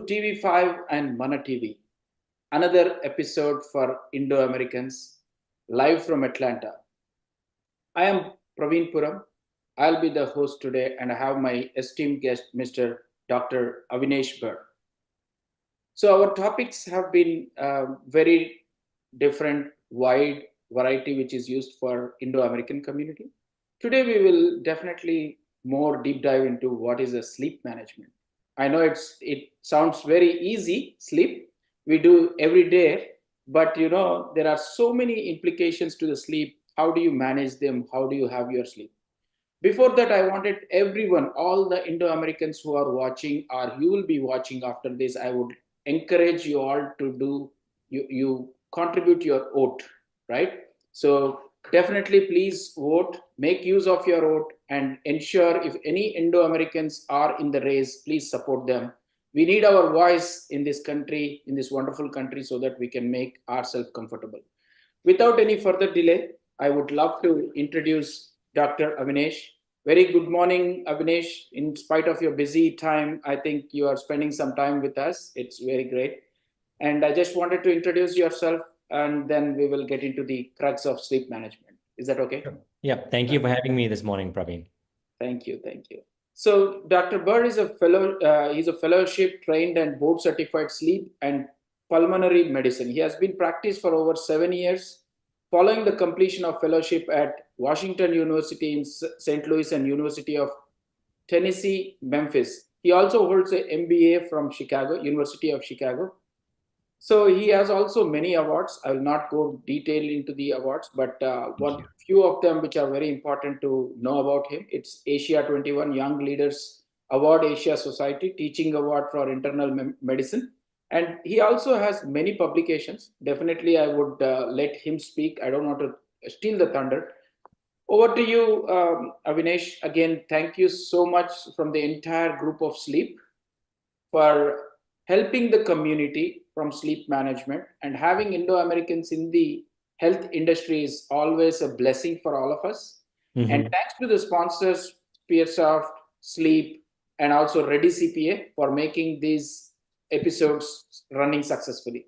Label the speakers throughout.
Speaker 1: TV5 and Mana TV, another episode for Indo-Americans, live from Atlanta. I am Praveen Puram. I'll be the host today, and I have my esteemed guest, Mr. Dr. Avinash Burr. So our topics have been very different, wide variety, which is used for Indo-American community. Today, we will definitely more deep dive into what is a sleep management. I know it sounds very easy, sleep. We do every day, but there are so many implications to the sleep. How do you manage them? How do you have your sleep? Before that, I wanted everyone, all the Indo-Americans who are watching or you will be watching after this, I would encourage you all to do, you contribute your vote, right? So definitely please vote, make use of your vote and ensure if any Indo-Americans are in the race, please support them. We need our voice in this country, in this wonderful country, so that we can make ourselves comfortable. Without any further delay, I would love to introduce Dr. Avinash. Very good morning, Avinash. In spite of your busy time, I think you are spending some time with us. It's very great. And I just wanted to introduce yourself, and then we will get into the crux of sleep management. Is that okay?
Speaker 2: Yeah, thank you for having me this morning, Praveen.
Speaker 1: Thank you. So Dr. Bird is a fellow, he's a fellowship trained and board certified sleep and pulmonary medicine. He has been practiced for over 7 years. Following the completion of fellowship at Washington University in St. Louis and University of Tennessee, Memphis, he also holds an MBA from University of Chicago. So he has also many awards. I will not go detail into the awards, but one few of them which are very important to know about him. It's Asia 21 Young Leaders Award, Asia Society Teaching Award for Internal Medicine. And he also has many publications. Definitely, I would let him speak. I don't want to steal the thunder. Over to you, Avinash. Again, thank you so much from the entire group of Sliiip for helping the community from sleep management, and having Indo-Americans in the health industry is always a blessing for all of us. Mm-hmm. And thanks to the sponsors, Pearsoft, Sliiip, and also Ready CPA for making these episodes running successfully.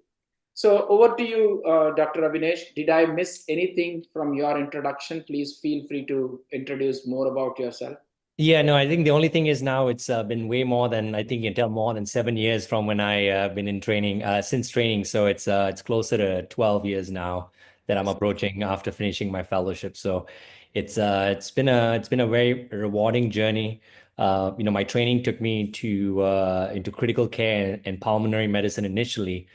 Speaker 1: So over to you, Dr. Avinash. Did I miss anything from your introduction? Please feel free to introduce more about yourself.
Speaker 2: Yeah, no, I think the only thing is now it's been way more than, I think you can tell, more than 7 years from when I been in training, since training. So it's closer to 12 years now that I'm approaching after finishing my fellowship. So it's been a very rewarding journey. My training took me to into critical care and pulmonary medicine initially.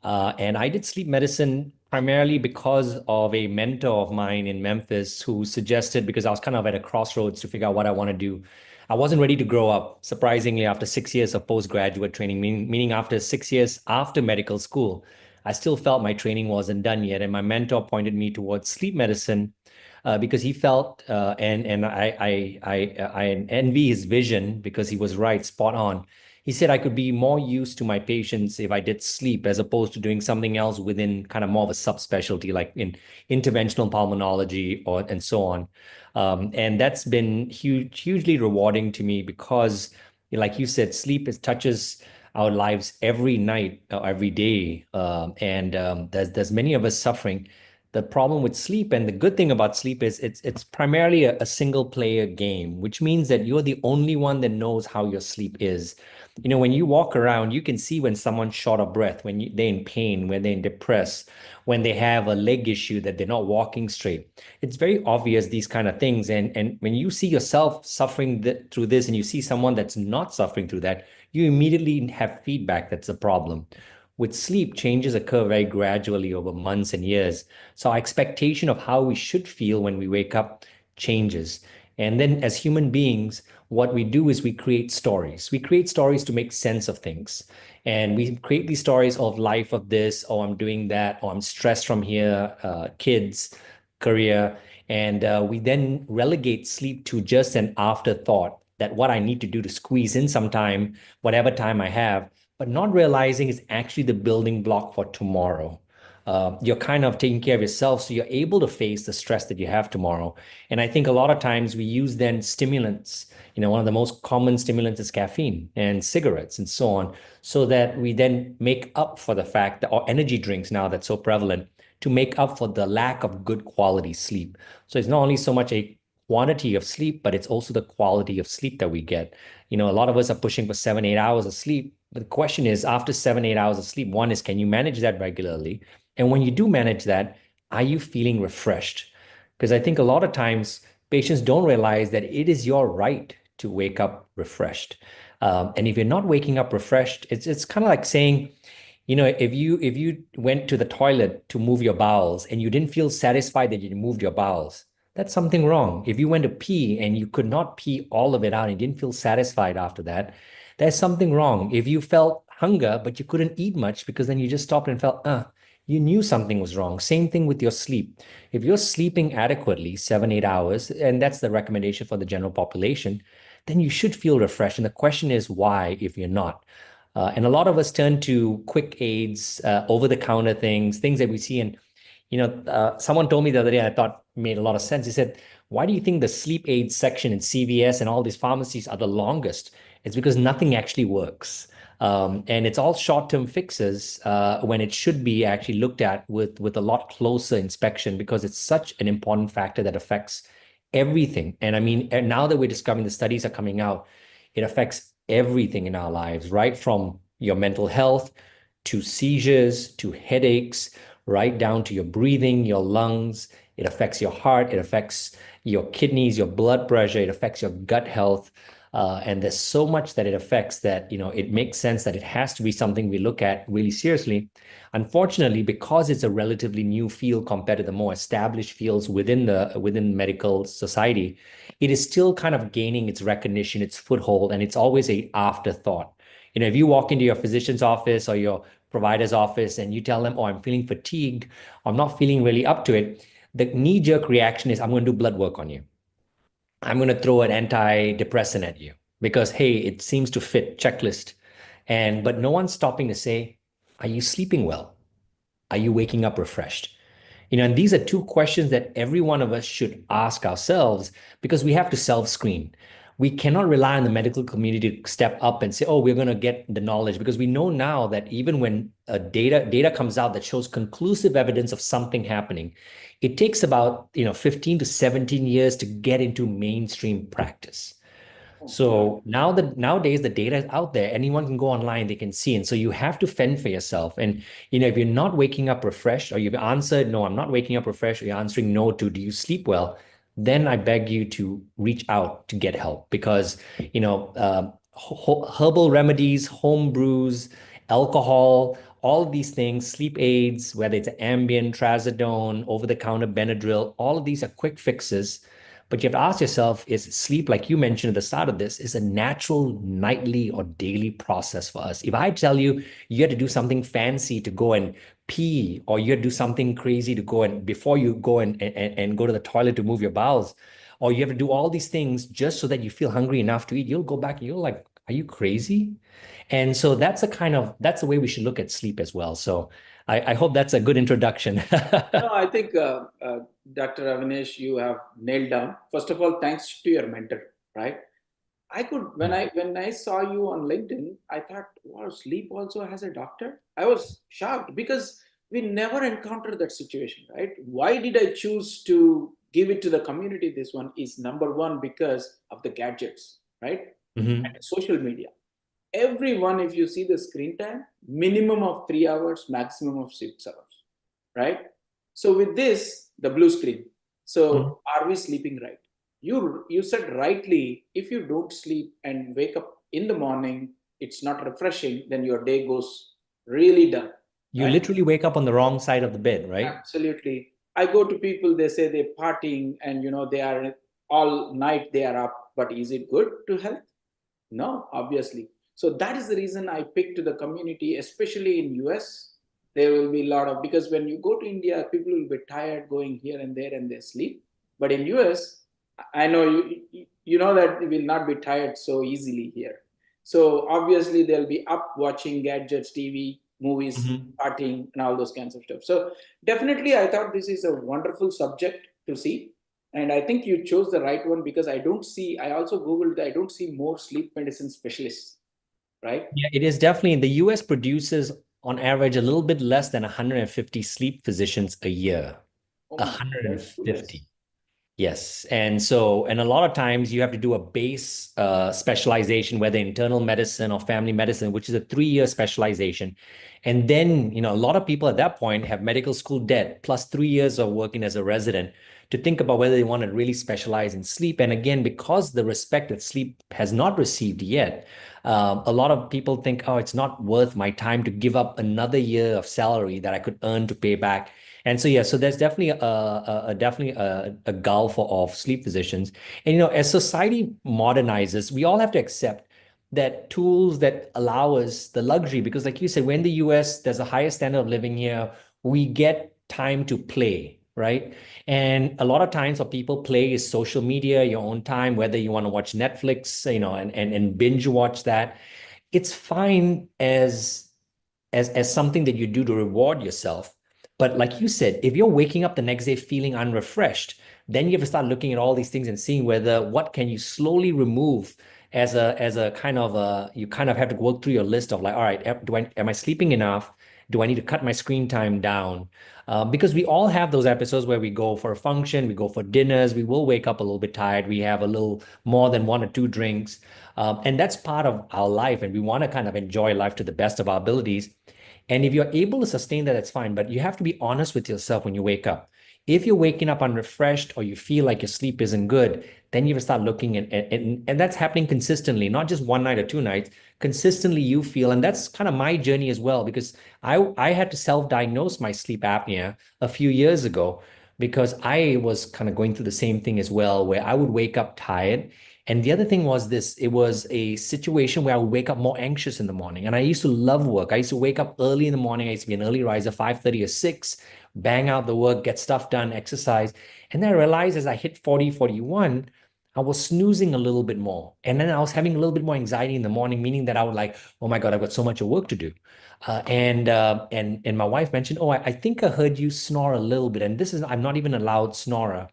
Speaker 2: And I did sleep medicine primarily because of a mentor of mine in Memphis who suggested, because I was kind of at a crossroads to figure out what I want to do. I wasn't ready to grow up, surprisingly, after 6 years of postgraduate training, meaning after 6 years after medical school. I still felt my training wasn't done yet. And my mentor pointed me towards sleep medicine because he felt, and I envy his vision because he was right, spot on. He said I could be more used to my patients if I did sleep as opposed to doing something else within kind of more of a subspecialty like in interventional pulmonology or and so on. And that's been hugely rewarding to me because, like you said, sleep touches our lives every night, every day, and there's many of us suffering. The problem with sleep, and the good thing about sleep is it's primarily a single player game, which means that you're the only one that knows how your sleep is. When you walk around, you can see when someone's short of breath, when they're in pain, when they're depressed, when they have a leg issue that they're not walking straight. It's very obvious, these kind of things. And when you see yourself suffering through this and you see someone that's not suffering through that, you immediately have feedback that's a problem. With sleep, changes occur very gradually over months and years. So our expectation of how we should feel when we wake up changes. And then as human beings, what we do is we create stories. We create stories to make sense of things. And we create these stories of life of this, oh, I'm doing that, or I'm stressed from here, kids, career. And we then relegate sleep to just an afterthought that what I need to do to squeeze in some time, whatever time I have, but not realizing it's actually the building block for tomorrow. You're kind of taking care of yourself, so you're able to face the stress that you have tomorrow. And I think a lot of times we use then stimulants. One of the most common stimulants is caffeine and cigarettes and so on, so that we then make up for the fact that, or energy drinks now that's so prevalent, to make up for the lack of good quality sleep. So it's not only so much a quantity of sleep, but it's also the quality of sleep that we get. A lot of us are pushing for 7, 8 hours of sleep. But the question is, after 7, 8 hours of sleep, one is, can you manage that regularly? And when you do manage that, are you feeling refreshed? Because I think a lot of times patients don't realize that it is your right to wake up refreshed. And if you're not waking up refreshed, it's kind of like saying, if you went to the toilet to move your bowels and you didn't feel satisfied that you moved your bowels, that's something wrong. If you went to pee and you could not pee all of it out and you didn't feel satisfied after that, there's something wrong. If you felt hunger, but you couldn't eat much because then you just stopped and felt, you knew something was wrong. Same thing with your sleep. If you're sleeping adequately, 7, 8 hours, and that's the recommendation for the general population, then you should feel refreshed. And the question is why if you're not? And a lot of us turn to quick aids, over-the-counter things that we see. And someone told me the other day, I thought made a lot of sense. He said, why do you think the sleep aid section in CVS and all these pharmacies are the longest? It's because nothing actually works. And it's all short-term fixes when it should be actually looked at with a lot closer inspection, because it's such an important factor that affects everything. And I mean, now that we're discovering, the studies are coming out, it affects everything in our lives, right from your mental health to seizures to headaches, right down to your breathing, your lungs. It affects your heart. It affects your kidneys, your blood pressure. It affects your gut health. And there's so much that it affects that, it makes sense that it has to be something we look at really seriously. Unfortunately, because it's a relatively new field compared to the more established fields within medical society, it is still kind of gaining its recognition, its foothold, and it's always an afterthought. If you walk into your physician's office or your provider's office and you tell them, oh, I'm feeling fatigued, I'm not feeling really up to it, the knee-jerk reaction is, I'm going to do blood work on you. I'm going to throw an antidepressant at you because, hey, it seems to fit checklist. But no one's stopping to say, are you sleeping well? Are you waking up refreshed? And these are two questions that every one of us should ask ourselves, because we have to self-screen. We cannot rely on the medical community to step up and say, oh, we're going to get the knowledge, because we know now that even when data comes out that shows conclusive evidence of something happening, it takes about 15 to 17 years to get into mainstream practice. So nowadays the data is out there. Anyone can go online, they can see. And so you have to fend for yourself. And if you're not waking up refreshed, or you've answered, no, I'm not waking up refreshed, or you're answering no to, do you sleep well? Then I beg you to reach out to get help, because herbal remedies, home brews, alcohol, all of these things, sleep aids, whether it's Ambien, Trazodone, over-the-counter Benadryl, all of these are quick fixes. But you have to ask yourself, is sleep, like you mentioned at the start of this, is a natural nightly or daily process for us? If I tell you you had to do something fancy to go and pee, or you have to do something crazy to go and before you go and go to the toilet to move your bowels, or you have to do all these things just so that you feel hungry enough to eat, you'll go back and you're like, are you crazy? And so that's the way we should look at sleep as well. So I hope that's a good introduction.
Speaker 1: No, I think Dr. Avinash, you have nailed down. First of all, thanks to your mentor, right? I could when I saw you on LinkedIn, I thought, wow, Sleep also has a doctor. I was shocked because we never encountered that situation, right? Why did I choose to give it to the community? This one is number one because of the gadgets, right?
Speaker 2: Mhm.
Speaker 1: And social media. Everyone, if you see the screen time, minimum of 3 hours, maximum of 6 hours, right? So with this, the blue screen.
Speaker 2: Mhm.
Speaker 1: So are we sleeping right? You said rightly, if you don't sleep and wake up in the morning, it's not refreshing, then your day goes really dull,
Speaker 2: You
Speaker 1: right?
Speaker 2: literally wake up on the wrong side of the bed, right?
Speaker 1: Absolutely. I go to people, they say they're partying and they are all night they are up, but is it good to health? No, obviously. So that is the reason I picked the community, especially in US. There will be a lot of because when you go to India, people will be tired going here and there and they sleep. But in US, I know you know that you will not be tired so easily here. So obviously they'll be up watching gadgets, TV, movies,
Speaker 2: Mhm.
Speaker 1: partying, and all those kinds of stuff. So definitely, I thought this is a wonderful subject to see. And I think you chose the right one because I also Googled, I don't see more sleep medicine specialists, right?
Speaker 2: Yeah, it is definitely. The US produces on average a little bit less than 150 sleep physicians a year.
Speaker 1: Oh my, that's too less.
Speaker 2: 150. Yes. And a lot of times you have to do a base specialization, whether internal medicine or family medicine, which is a 3 year specialization. And then, a lot of people at that point have medical school debt plus 3 years of working as a resident to think about whether they want to really specialize in sleep. And again, because the respect that sleep has not received yet, a lot of people think, oh, it's not worth my time to give up another year of salary that I could earn to pay back. And so, yeah, so there's definitely definitely a gulf of sleep physicians. And, as society modernizes, we all have to accept that tools that allow us the luxury, because like you said, we're in the US, there's a higher standard of living here. We get time to play, right? And a lot of times what people play is social media, your own time, whether you want to watch Netflix, and binge watch that. It's fine as something that you do to reward yourself. But like you said, if you're waking up the next day feeling unrefreshed, then you have to start looking at all these things and seeing whether what can you slowly remove as a kind of you kind of have to work through your list of like, all right, am I sleeping enough? Do I need to cut my screen time down? Because we all have those episodes where we go for a function, we go for dinners, we will wake up a little bit tired, we have a little more than one or two drinks. And that's part of our life, and we want to kind of enjoy life to the best of our abilities. And if you're able to sustain that, that's fine. But you have to be honest with yourself when you wake up. If you're waking up unrefreshed or you feel like your sleep isn't good, then you have to start looking and that's happening consistently, not just one night or two nights. Consistently, you feel, and that's kind of my journey as well, because I had to self-diagnose my sleep apnea a few years ago because I was kind of going through the same thing as well, where I would wake up tired. And the other thing was this, it was a situation where I would wake up more anxious in the morning. And I used to love work. I used to wake up early in the morning. I used to be an early riser, 5:30 or 6, bang out the work, get stuff done, exercise. And then I realized as I hit 40, 41, I was snoozing a little bit more. And then I was having a little bit more anxiety in the morning, meaning that I would like, oh my God, I've got so much work to do. And my wife mentioned, oh, I think I heard you snore a little bit. And this is, I'm not even a loud snorer.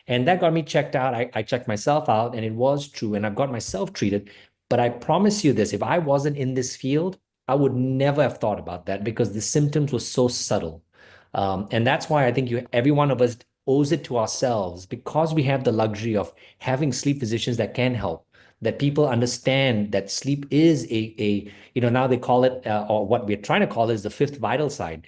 Speaker 2: And that got me checked out. I checked myself out and it was true. And I've got myself treated. But I promise you this, if I wasn't in this field, I would never have thought about that because the symptoms were so subtle. And that's why I think every one of us owes it to ourselves because we have the luxury of having sleep physicians that can help, that people understand that sleep is now they call it, or what we're trying to call it is the fifth vital sign.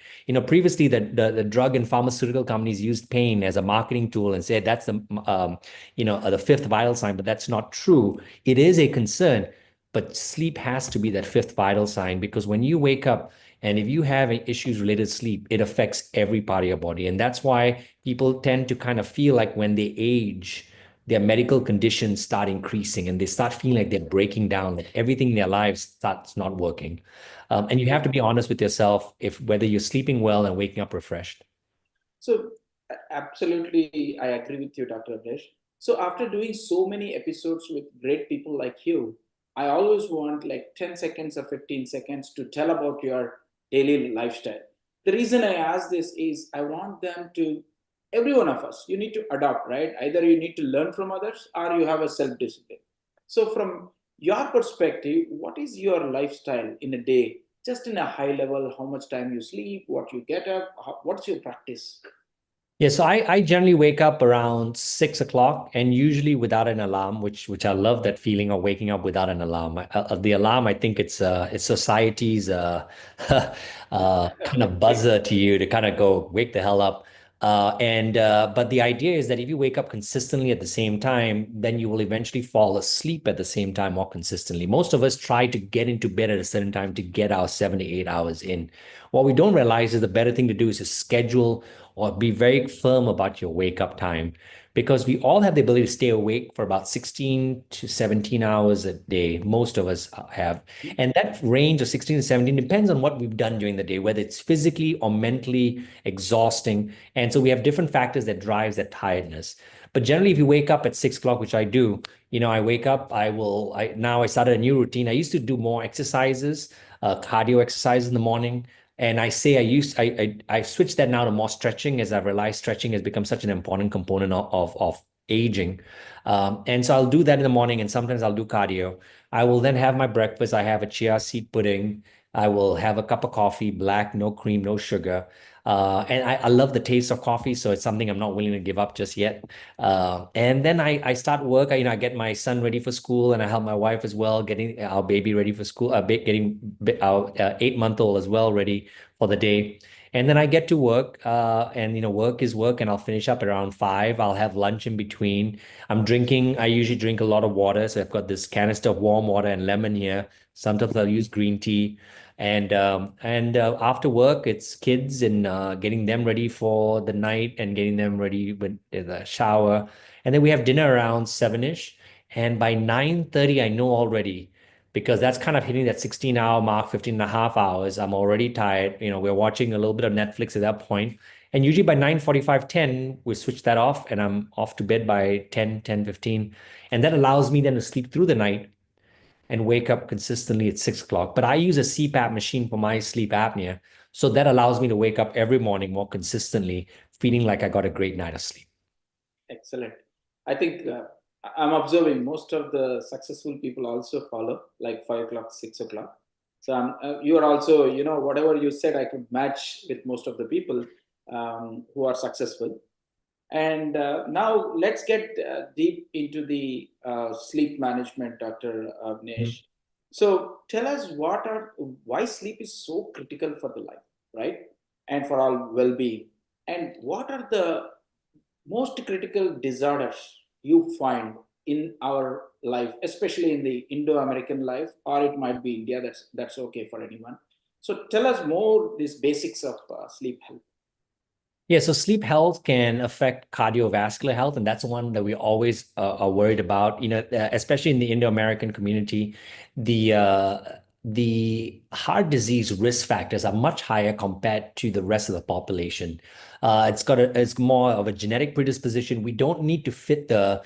Speaker 2: Previously the drug and pharmaceutical companies used pain as a marketing tool and said that's the fifth vital sign, but that's not true. It is a concern, but sleep has to be that fifth vital sign because when you wake up and if you have issues related to sleep, it affects every part of your body. And that's why people tend to kind of feel like when they age, their medical conditions start increasing and they start feeling like they're breaking down, that everything in their lives starts not working. And you have to be honest with yourself if whether you're sleeping well and waking up refreshed.
Speaker 1: So, absolutely, I agree with you, Dr. Anvesh. So, after doing so many episodes with great people like you, I always want like 10 seconds or 15 seconds to tell about your daily lifestyle. The reason I ask this is I want them to, every one of us, you need to adopt, right? Either you need to learn from others or you have a self discipline. So, from your perspective, what is your lifestyle in a day? Just in a high level, how much time you sleep, what you get up, what's your practice?
Speaker 2: Yeah, so I generally wake up around 6 o'clock and usually without an alarm, which I love that feeling of waking up without an alarm. The alarm, I think it's society's kind of buzzer to you to kind of go wake the hell up. And but the idea is that if you wake up consistently at the same time, then you will eventually fall asleep at the same time more consistently. Most of us try to get into bed at a certain time to get our 7 to 8 hours in. What we don't realize is the better thing to do is to schedule or be very firm about your wake up time because we all have the ability to stay awake for about 16 to 17 hours a day. Most of us have. And that range of 16 to 17 depends on what we've done during the day, whether it's physically or mentally exhausting. And so we have different factors that drives that tiredness. But generally, if you wake up at 6 o'clock, which I do, I wake up, now I started a new routine. I used to do more exercises, cardio exercises in the morning. And I switched that now to more stretching as I've realized stretching has become such an important component of aging. And so I'll do that in the morning and sometimes I'll do cardio. I will then have my breakfast. I have a chia seed pudding. I will have a cup of coffee, black, no cream, no sugar. And I love the taste of coffee, so it's something I'm not willing to give up just yet. And then I start work. I get my son ready for school, and I help my wife as well, getting our baby ready for school, getting our 8-month-old as well ready for the day. And then I get to work, and work is work, and I'll finish up around 5. I'll have lunch in between. I usually drink a lot of water, so I've got this canister of warm water and lemon here. Sometimes I'll use green tea. And after work, it's kids and getting them ready for the night and getting them ready with the shower. And then we have dinner around 7-ish. And by 9:30, I know already because that's kind of hitting that 16-hour mark, 15 and a half hours. I'm already tired. We're watching a little bit of Netflix at that point. And usually by 9:45, 10, we switch that off and I'm off to bed by 10, 10:15. And that allows me then to sleep through the night and wake up consistently at 6 o'clock. But I use a CPAP machine for my sleep apnea. So that allows me to wake up every morning more consistently, feeling like I got a great night of sleep.
Speaker 1: Excellent. I think I'm observing most of the successful people also follow like 5 o'clock, 6 o'clock. So you are also, whatever you said, I could match with most of the people who are successful. And now let's get deep into the sleep management, Dr.
Speaker 2: Mhm.
Speaker 1: Avnesh. So tell us why sleep is so critical for the life, right? And for our well-being. And what are the most critical disorders you find in our life, especially in the Indo-American life, or it might be India. That's okay for anyone. So tell us more these basics of sleep health.
Speaker 2: Yeah, so sleep health can affect cardiovascular health, and that's one that we always are worried about. Especially in the Indo-American community, the heart disease risk factors are much higher compared to the rest of the population. It's more of a genetic predisposition. We don't need to fit the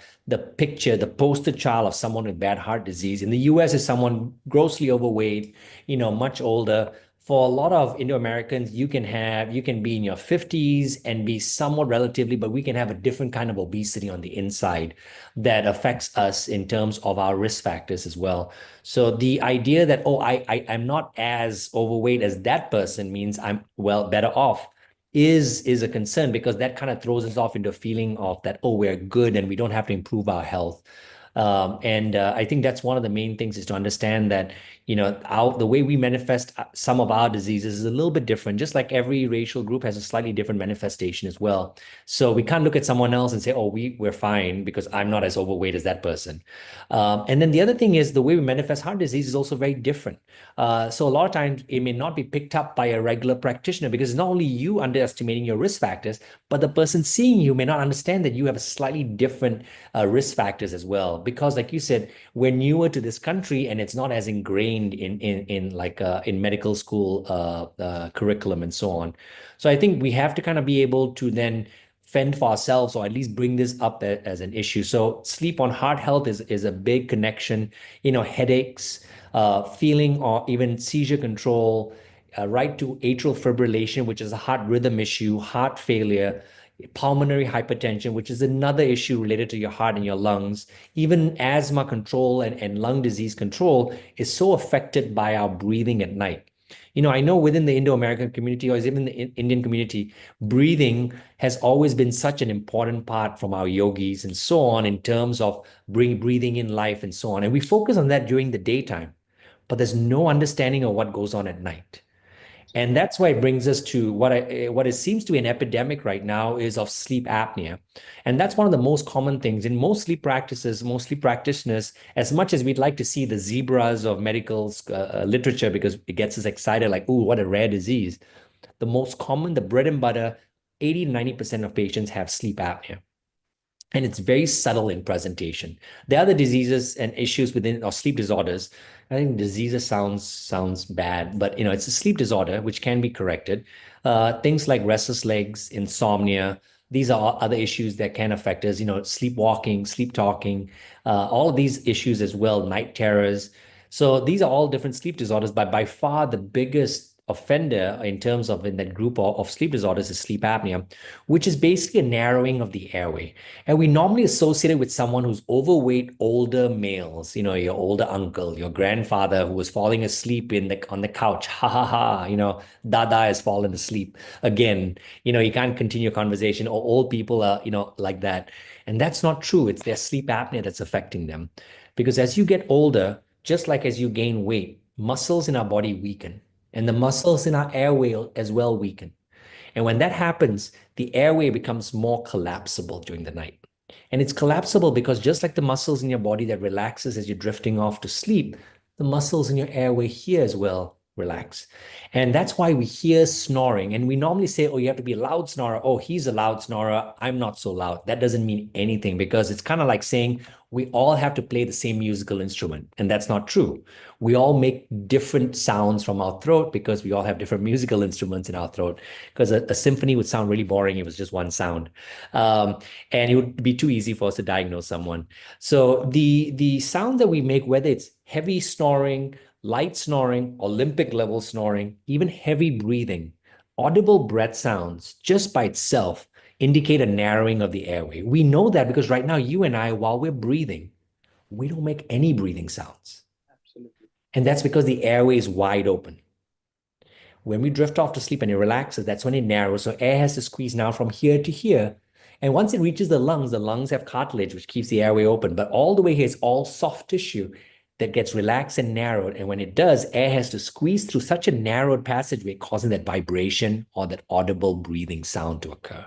Speaker 2: picture, the poster child of someone with bad heart disease. In the US, is someone grossly overweight, much older. For a lot of Indo-Americans, you can be in your 50s and be somewhat relatively, but we can have a different kind of obesity on the inside that affects us in terms of our risk factors as well. So the idea that, oh, I'm not as overweight as that person means I'm well better off is a concern because that kind of throws us off into a feeling of that, oh, we're good and we don't have to improve our health. And I think that's one of the main things is to understand that the way we manifest some of our diseases is a little bit different, just like every racial group has a slightly different manifestation as well. So we can't look at someone else and say, oh, we're fine because I'm not as overweight as that person. And then the other thing is the way we manifest heart disease is also very different. So a lot of times it may not be picked up by a regular practitioner because it's not only you underestimating your risk factors, but the person seeing you may not understand that you have a slightly different risk factors as well. Because like you said, we're newer to this country and it's not as ingrained in medical school curriculum and so on. So I think we have to kind of be able to then fend for ourselves or at least bring this up as an issue. So sleep on heart health is a big connection, headaches, feeling or even seizure control, right to atrial fibrillation, which is a heart rhythm issue, heart failure, pulmonary hypertension, which is another issue related to your heart and your lungs. Even asthma control and lung disease control is so affected by our breathing at night. I know within the Indo-American community or even the Indian community, breathing has always been such an important part from our yogis and so on in terms of breathing in life and so on. And we focus on that during the daytime, but there's no understanding of what goes on at night. And that's why it brings us to what it seems to be an epidemic right now is of sleep apnea. And that's one of the most common things in most sleep practices, most sleep practitioners, as much as we'd like to see the zebras of medical literature because it gets us excited, like, ooh, what a rare disease. The most common, the bread and butter, 80-90% of patients have sleep apnea. And it's very subtle in presentation. There are other diseases and issues within or sleep disorders. I think diseases sounds bad, but it's a sleep disorder which can be corrected. Things like restless legs, insomnia. These are other issues that can affect us. Sleepwalking, sleep talking, all of these issues as well. Night terrors. So these are all different sleep disorders, but by far the biggest offender in terms of in that group of sleep disorders is sleep apnea, which is basically a narrowing of the airway. And we normally associate it with someone who's overweight, older males, your older uncle, your grandfather who was falling asleep on the couch. Ha ha ha, Dada has fallen asleep again. You can't continue a conversation, or old people are, like that. And that's not true. It's their sleep apnea that's affecting them. Because as you get older, just like as you gain weight, muscles in our body weaken and the muscles in our airway as well weaken. And when that happens, the airway becomes more collapsible during the night. And it's collapsible because just like the muscles in your body that relaxes as you're drifting off to sleep, the muscles in your airway here as well relax. And that's why we hear snoring. And we normally say, oh, you have to be a loud snorer. Oh, he's a loud snorer. I'm not so loud. That doesn't mean anything because it's kind of like saying we all have to play the same musical instrument. And that's not true. We all make different sounds from our throat because we all have different musical instruments in our throat. Because a symphony would sound really boring if it was just one sound. And it would be too easy for us to diagnose someone. So the sound that we make, whether it's heavy snoring, light snoring, Olympic level snoring, even heavy breathing, audible breath sounds just by itself indicate a narrowing of the airway. We know that because right now, you and I, while we're breathing, we don't make any breathing sounds.
Speaker 1: Absolutely.
Speaker 2: And that's because the airway is wide open. When we drift off to sleep and it relaxes, that's when it narrows. So air has to squeeze now from here to here. And once it reaches the lungs have cartilage, which keeps the airway open. But all the way here is all soft tissue that gets relaxed and narrowed. And when it does, air has to squeeze through such a narrowed passageway, causing that vibration or that audible breathing sound to occur.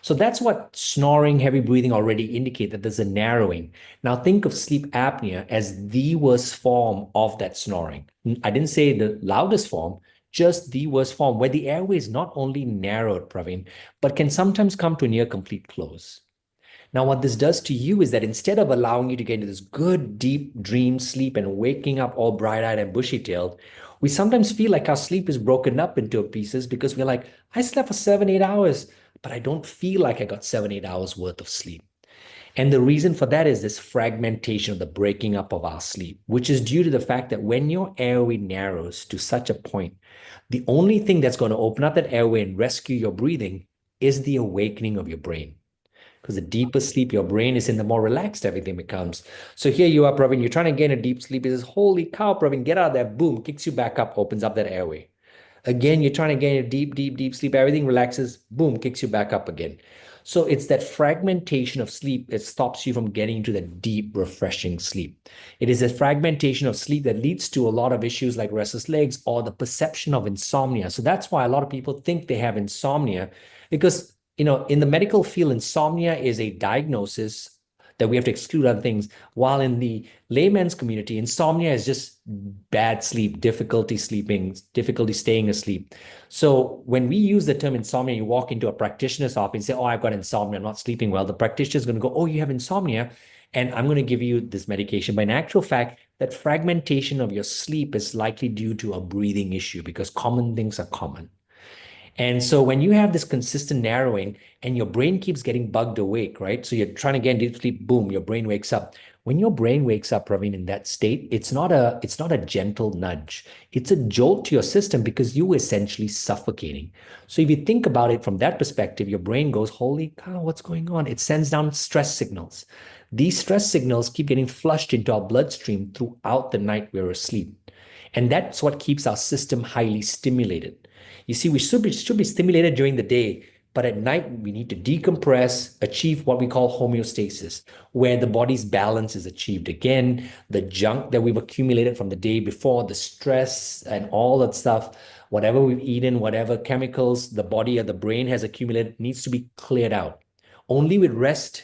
Speaker 2: So that's what snoring, heavy breathing already indicate that there's a narrowing. Now think of sleep apnea as the worst form of that snoring. I didn't say the loudest form, just the worst form where the airway is not only narrowed, Praveen, but can sometimes come to a near complete close. Now, what this does to you is that instead of allowing you to get into this good, deep dream sleep and waking up all bright-eyed and bushy-tailed, we sometimes feel like our sleep is broken up into pieces because we're like, I slept for 7-8 hours, but I don't feel like I got 7-8 hours worth of sleep. And the reason for that is this fragmentation of the breaking up of our sleep, which is due to the fact that when your airway narrows to such a point, the only thing that's going to open up that airway and rescue your breathing is the awakening of your brain. Because the deeper sleep your brain is in, the more relaxed everything becomes. So here you are, Praveen, you're trying to get a deep sleep. It says, holy cow, Praveen, get out of there. Boom, kicks you back up, opens up that airway. Again, you're trying to get a deep, deep, deep sleep. Everything relaxes. Boom, kicks you back up again. So it's that fragmentation of sleep that stops you from getting into that deep, refreshing sleep. It is a fragmentation of sleep that leads to a lot of issues like restless legs or the perception of insomnia. So that's why a lot of people think they have insomnia because, in the medical field, insomnia is a diagnosis that we have to exclude other things. While in the layman's community, insomnia is just bad sleep, difficulty sleeping, difficulty staying asleep. So when we use the term insomnia, you walk into a practitioner's office and say, "Oh, I've got insomnia, I'm not sleeping well." The practitioner is going to go, "Oh, you have insomnia, and I'm going to give you this medication." But in actual fact, that fragmentation of your sleep is likely due to a breathing issue because common things are common. And so when you have this consistent narrowing and your brain keeps getting bugged awake, right? So you're trying to get into deep sleep, boom, your brain wakes up. When your brain wakes up, Praveen, in that state, it's not a gentle nudge. It's a jolt to your system because you were essentially suffocating. So if you think about it from that perspective, your brain goes, "Holy cow, what's going on?" It sends down stress signals. These stress signals keep getting flushed into our bloodstream throughout the night we're asleep. And that's what keeps our system highly stimulated. You see, we should be stimulated during the day, but at night we need to decompress, achieve what we call homeostasis, where the body's balance is achieved again. The junk that we've accumulated from the day before, the stress and all that stuff, whatever we've eaten, whatever chemicals the body or the brain has accumulated needs to be cleared out. Only with rest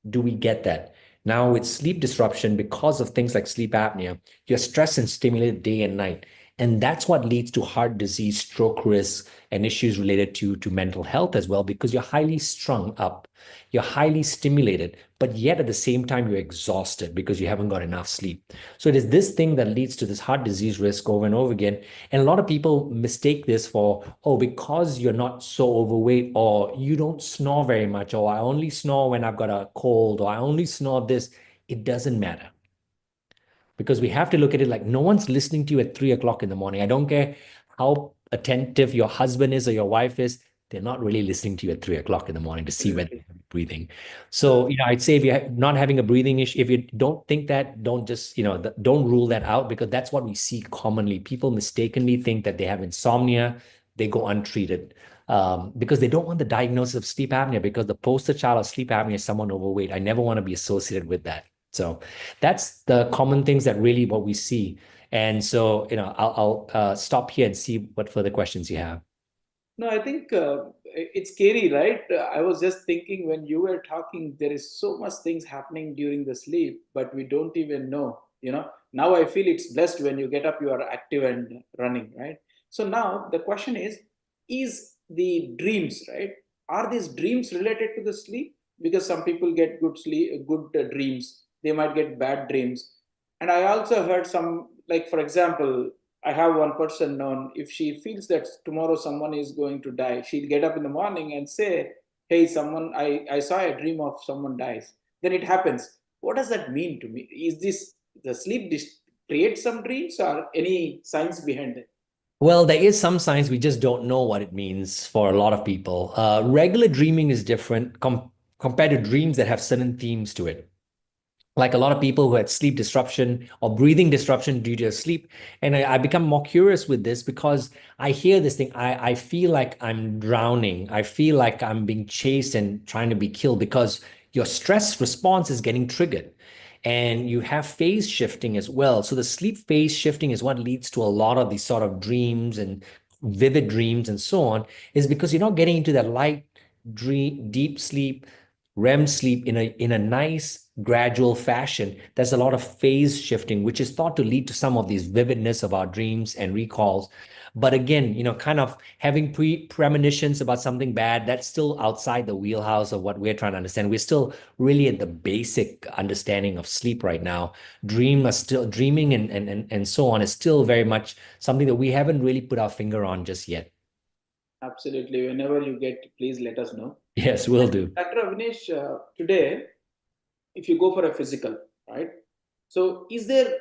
Speaker 2: do we get that. Now, with sleep disruption, because of things like sleep apnea, you're stressed and stimulated day and night. And that's what leads to heart disease, stroke risk, and issues related to mental health as well, because you're highly strung up, you're highly stimulated, but yet at the same time, you're exhausted because you haven't got enough sleep. So it is this thing that leads to this heart disease risk over and over again. And a lot of people mistake this for, "Oh, because you're not so overweight, or you don't snore very much, or I only snore when I've got a cold, or I only snore this." It doesn't matter because we have to look at it like no one's listening to you at 3 o'clock in the morning. I don't care how attentive your husband is or your wife is. They're not really listening to you at 3 o'clock in the morning to see whether
Speaker 1: Absolutely.
Speaker 2: you're breathing. So, I'd say if you're not having a breathing issue, if you don't think that, don't just, don't rule that out because that's what we see commonly. People mistakenly think that they have insomnia, they go untreated because they don't want the diagnosis of sleep apnea because the poster child of sleep apnea is someone overweight. I never want to be associated with that. So that's the common things that really what we see. And so, I'll stop here and see what further questions you have.
Speaker 1: No, I think it's scary, right? I was just thinking when you were talking, there is so much things happening during the sleep, but we don't even know. Now I feel it's blessed when you get up, you are active and running, right? So now the question is the dreams, right? Are these dreams related to the sleep? Because some people get good sleep, good dreams. They might get bad dreams. And I also heard some, like for example, I have one person known, if she feels that tomorrow someone is going to die, she'll get up in the morning and say, "Hey, I saw a dream of someone dies." Then it happens. What does that mean to me? Is this the sleep create some dreams or any science behind it?
Speaker 2: Well, there is some science, we just don't know what it means for a lot of people. Regular dreaming is different compared to dreams that have certain themes to it. Like a lot of people who had sleep disruption or breathing disruption due to sleep. And I become more curious with this because I hear this thing. I feel like I'm drowning. I feel like I'm being chased and trying to be killed because your stress response is getting triggered. And you have phase shifting as well. So the sleep phase shifting is what leads to a lot of these sort of dreams and vivid dreams and so on, is because you're not getting into that light dream, deep sleep, REM sleep in a nice gradual fashion. There's a lot of phase shifting, which is thought to lead to some of these vividness of our dreams and recalls. But again, kind of having premonitions about something bad, that's still outside the wheelhouse of what we're trying to understand. We're still really at the basic understanding of sleep right now. Dreaming and so on is still very much something that we haven't really put our finger on just yet.
Speaker 1: Absolutely. Whenever you get, please let us know.
Speaker 2: Yes, will do.
Speaker 1: Dr. Avnish, today, if you go for a physical, right? So, is there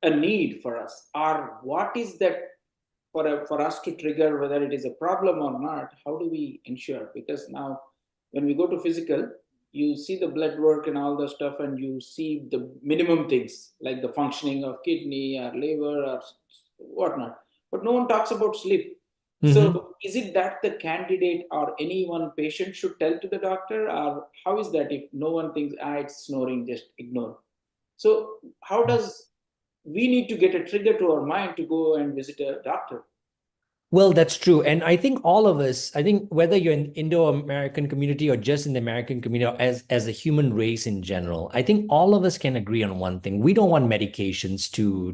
Speaker 1: a need for us, or what is that for us to trigger whether it is a problem or not? How do we ensure? Because now, when we go to physical, you see the blood work and all the stuff, and you see the minimum things like the functioning of kidney or liver or whatnot. But no one talks about sleep.
Speaker 2: Hmm.
Speaker 1: So is it that the candidate or any one patient should tell to the doctor, or how is that if no one thinks, it's snoring, just ignore? So how does we need to get a trigger to our mind to go and visit a doctor?
Speaker 2: Well, that's true. And I think all of us, I think whether you're in Indo-American community or just in the American community or as a human race in general, I think all of us can agree on one thing. We don't want medications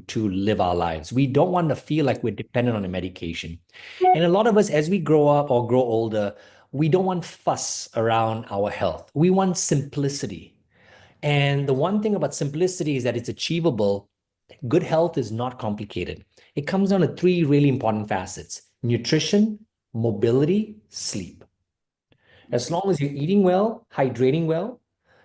Speaker 2: to live our lives. We don't want to feel like we're dependent on a medication. And a lot of us, as we grow up or grow older, we don't want fuss around our health. We want simplicity. And the one thing about simplicity is that it's achievable. Good health is not complicated. It comes down to three really important facets: nutrition, mobility, sleep. As long as you're eating well, hydrating well,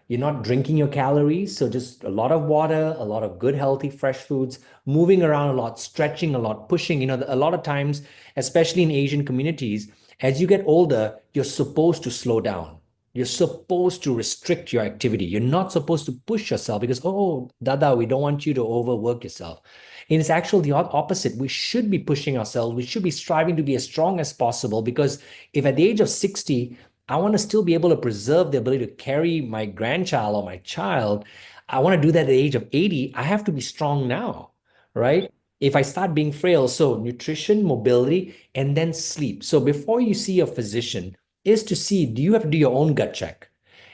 Speaker 2: you're not drinking your calories. So just a lot of water, a lot of good, healthy, fresh foods, moving around a lot, stretching a lot, pushing. A lot of times, especially in Asian communities, as you get older, you're supposed to slow down. You're supposed to restrict your activity. You're not supposed to push yourself because, oh, Dada, we don't want you to overwork yourself. And it's actually the opposite. We should be pushing ourselves. We should be striving to be as strong as possible because if at the age of 60, I want to still be able to preserve the ability to carry my grandchild or my child. I want to do that at the age of 80. I have to be strong now, right? If I start being frail, so nutrition, mobility, and then sleep. So before you see a physician, is to see, do you have to do your own gut check?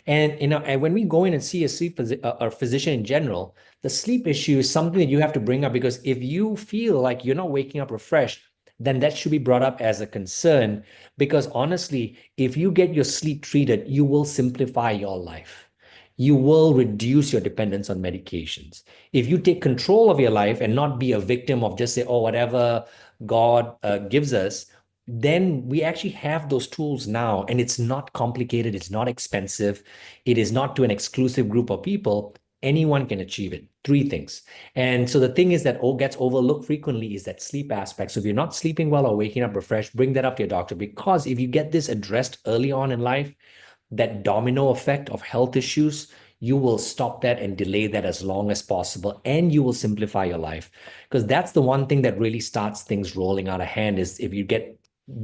Speaker 2: And when we go in and see a or physician in general, the sleep issue is something that you have to bring up because if you feel like you're not waking up refreshed, then that should be brought up as a concern because honestly, if you get your sleep treated, you will simplify your life. You will reduce your dependence on medications. If you take control of your life and not be a victim of just say, oh, whatever God gives us, then we actually have those tools now. And it's not complicated. It's not expensive. It is not to an exclusive group of people. Anyone can achieve it. Three things. And so the thing is that all gets overlooked frequently is that sleep aspect. So if you're not sleeping well or waking up refreshed, bring that up to your doctor because if you get this addressed early on in life, that domino effect of health issues, you will stop that and delay that as long as possible. And you will simplify your life because that's the one thing that really starts things rolling out of hand is if you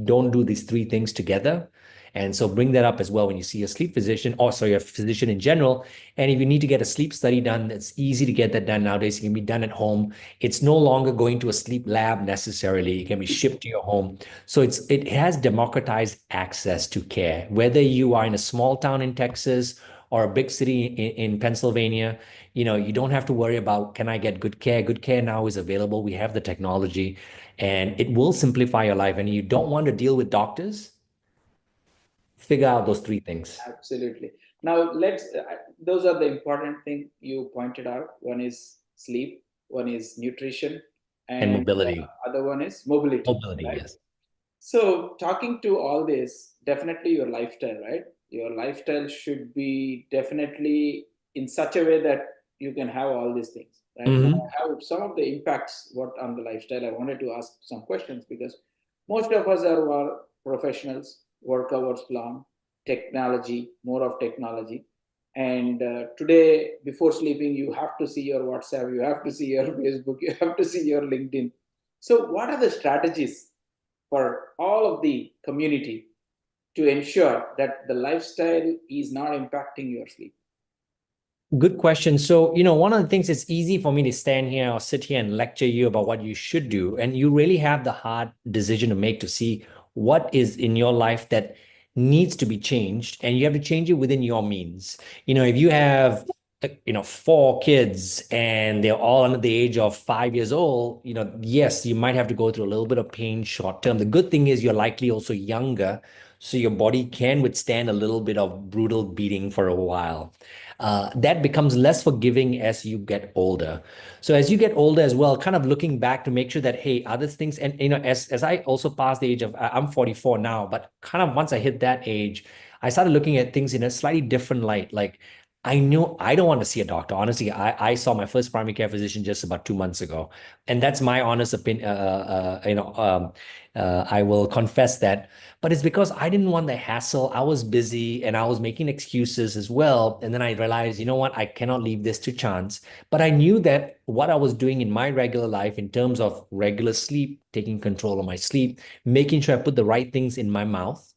Speaker 2: don't do these three things together. And so bring that up as well when you see a sleep physician or sorry, a physician in general. And if you need to get a sleep study done, it's easy to get that done nowadays. It can be done at home. It's no longer going to a sleep lab necessarily. It can be shipped to your home. So it has democratized access to care, whether you are in a small town in Texas or a big city in Pennsylvania. You don't have to worry about can I get good care? Good care now is available. We have the technology and it will simplify your life. And you don't want to deal with doctors, figure out those three things
Speaker 1: Absolutely. Now those are the important thing you pointed out. One is sleep, one is nutrition,
Speaker 2: and
Speaker 1: and
Speaker 2: mobility.
Speaker 1: other one is mobility,
Speaker 2: Mobility,
Speaker 1: right?
Speaker 2: yes.
Speaker 1: So talking to all this, definitely your lifestyle, right? Your lifestyle should be definitely in such a way that you can have all these things, right? Now,
Speaker 2: Hmm.
Speaker 1: I have some of the impacts what on the lifestyle. I wanted to ask some questions because most of us are professionals, work hours long, technology, more of technology. And today, before sleeping, you have to see your WhatsApp, you have to see your Facebook, you have to see your LinkedIn. So, what are the strategies for all of the community to ensure that the lifestyle is not impacting your sleep?
Speaker 2: Good question. So, one of the things it's easy for me to stand here or sit here and lecture you about what you should do. And you really have the hard decision to make to see what is in your life that needs to be changed. And you have to change it within your means. If you have, four kids and they're all under the age of 5 years old, yes, you might have to go through a little bit of pain short term. The good thing is you're likely also younger. So your body can withstand a little bit of brutal beating for a while. That becomes less forgiving as you get older. So as you get older as well, kind of looking back to make sure that, hey, other things, and as I also passed the age of, I'm 44 now, but kind of once I hit that age, I started looking at things in a slightly different light. Like I know I don't want to see a doctor. Honestly, I saw my first primary care physician just about 2 months ago, and that's my honest opinion. I will confess that, but it's because I didn't want the hassle. I was busy and I was making excuses as well. And then I realized, you know what, I cannot leave this to chance. But I knew that what I was doing in my regular life, in terms of regular sleep, taking control of my sleep, making sure I put the right things in my mouth.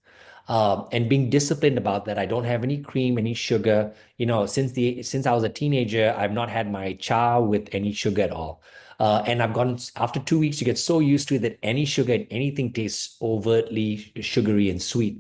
Speaker 2: And being disciplined about that. I don't have any cream, any sugar. Since I was a teenager, I've not had my cha with any sugar at all. And I've gone after 2 weeks, you get so used to it that any sugar in anything tastes overtly sugary and sweet.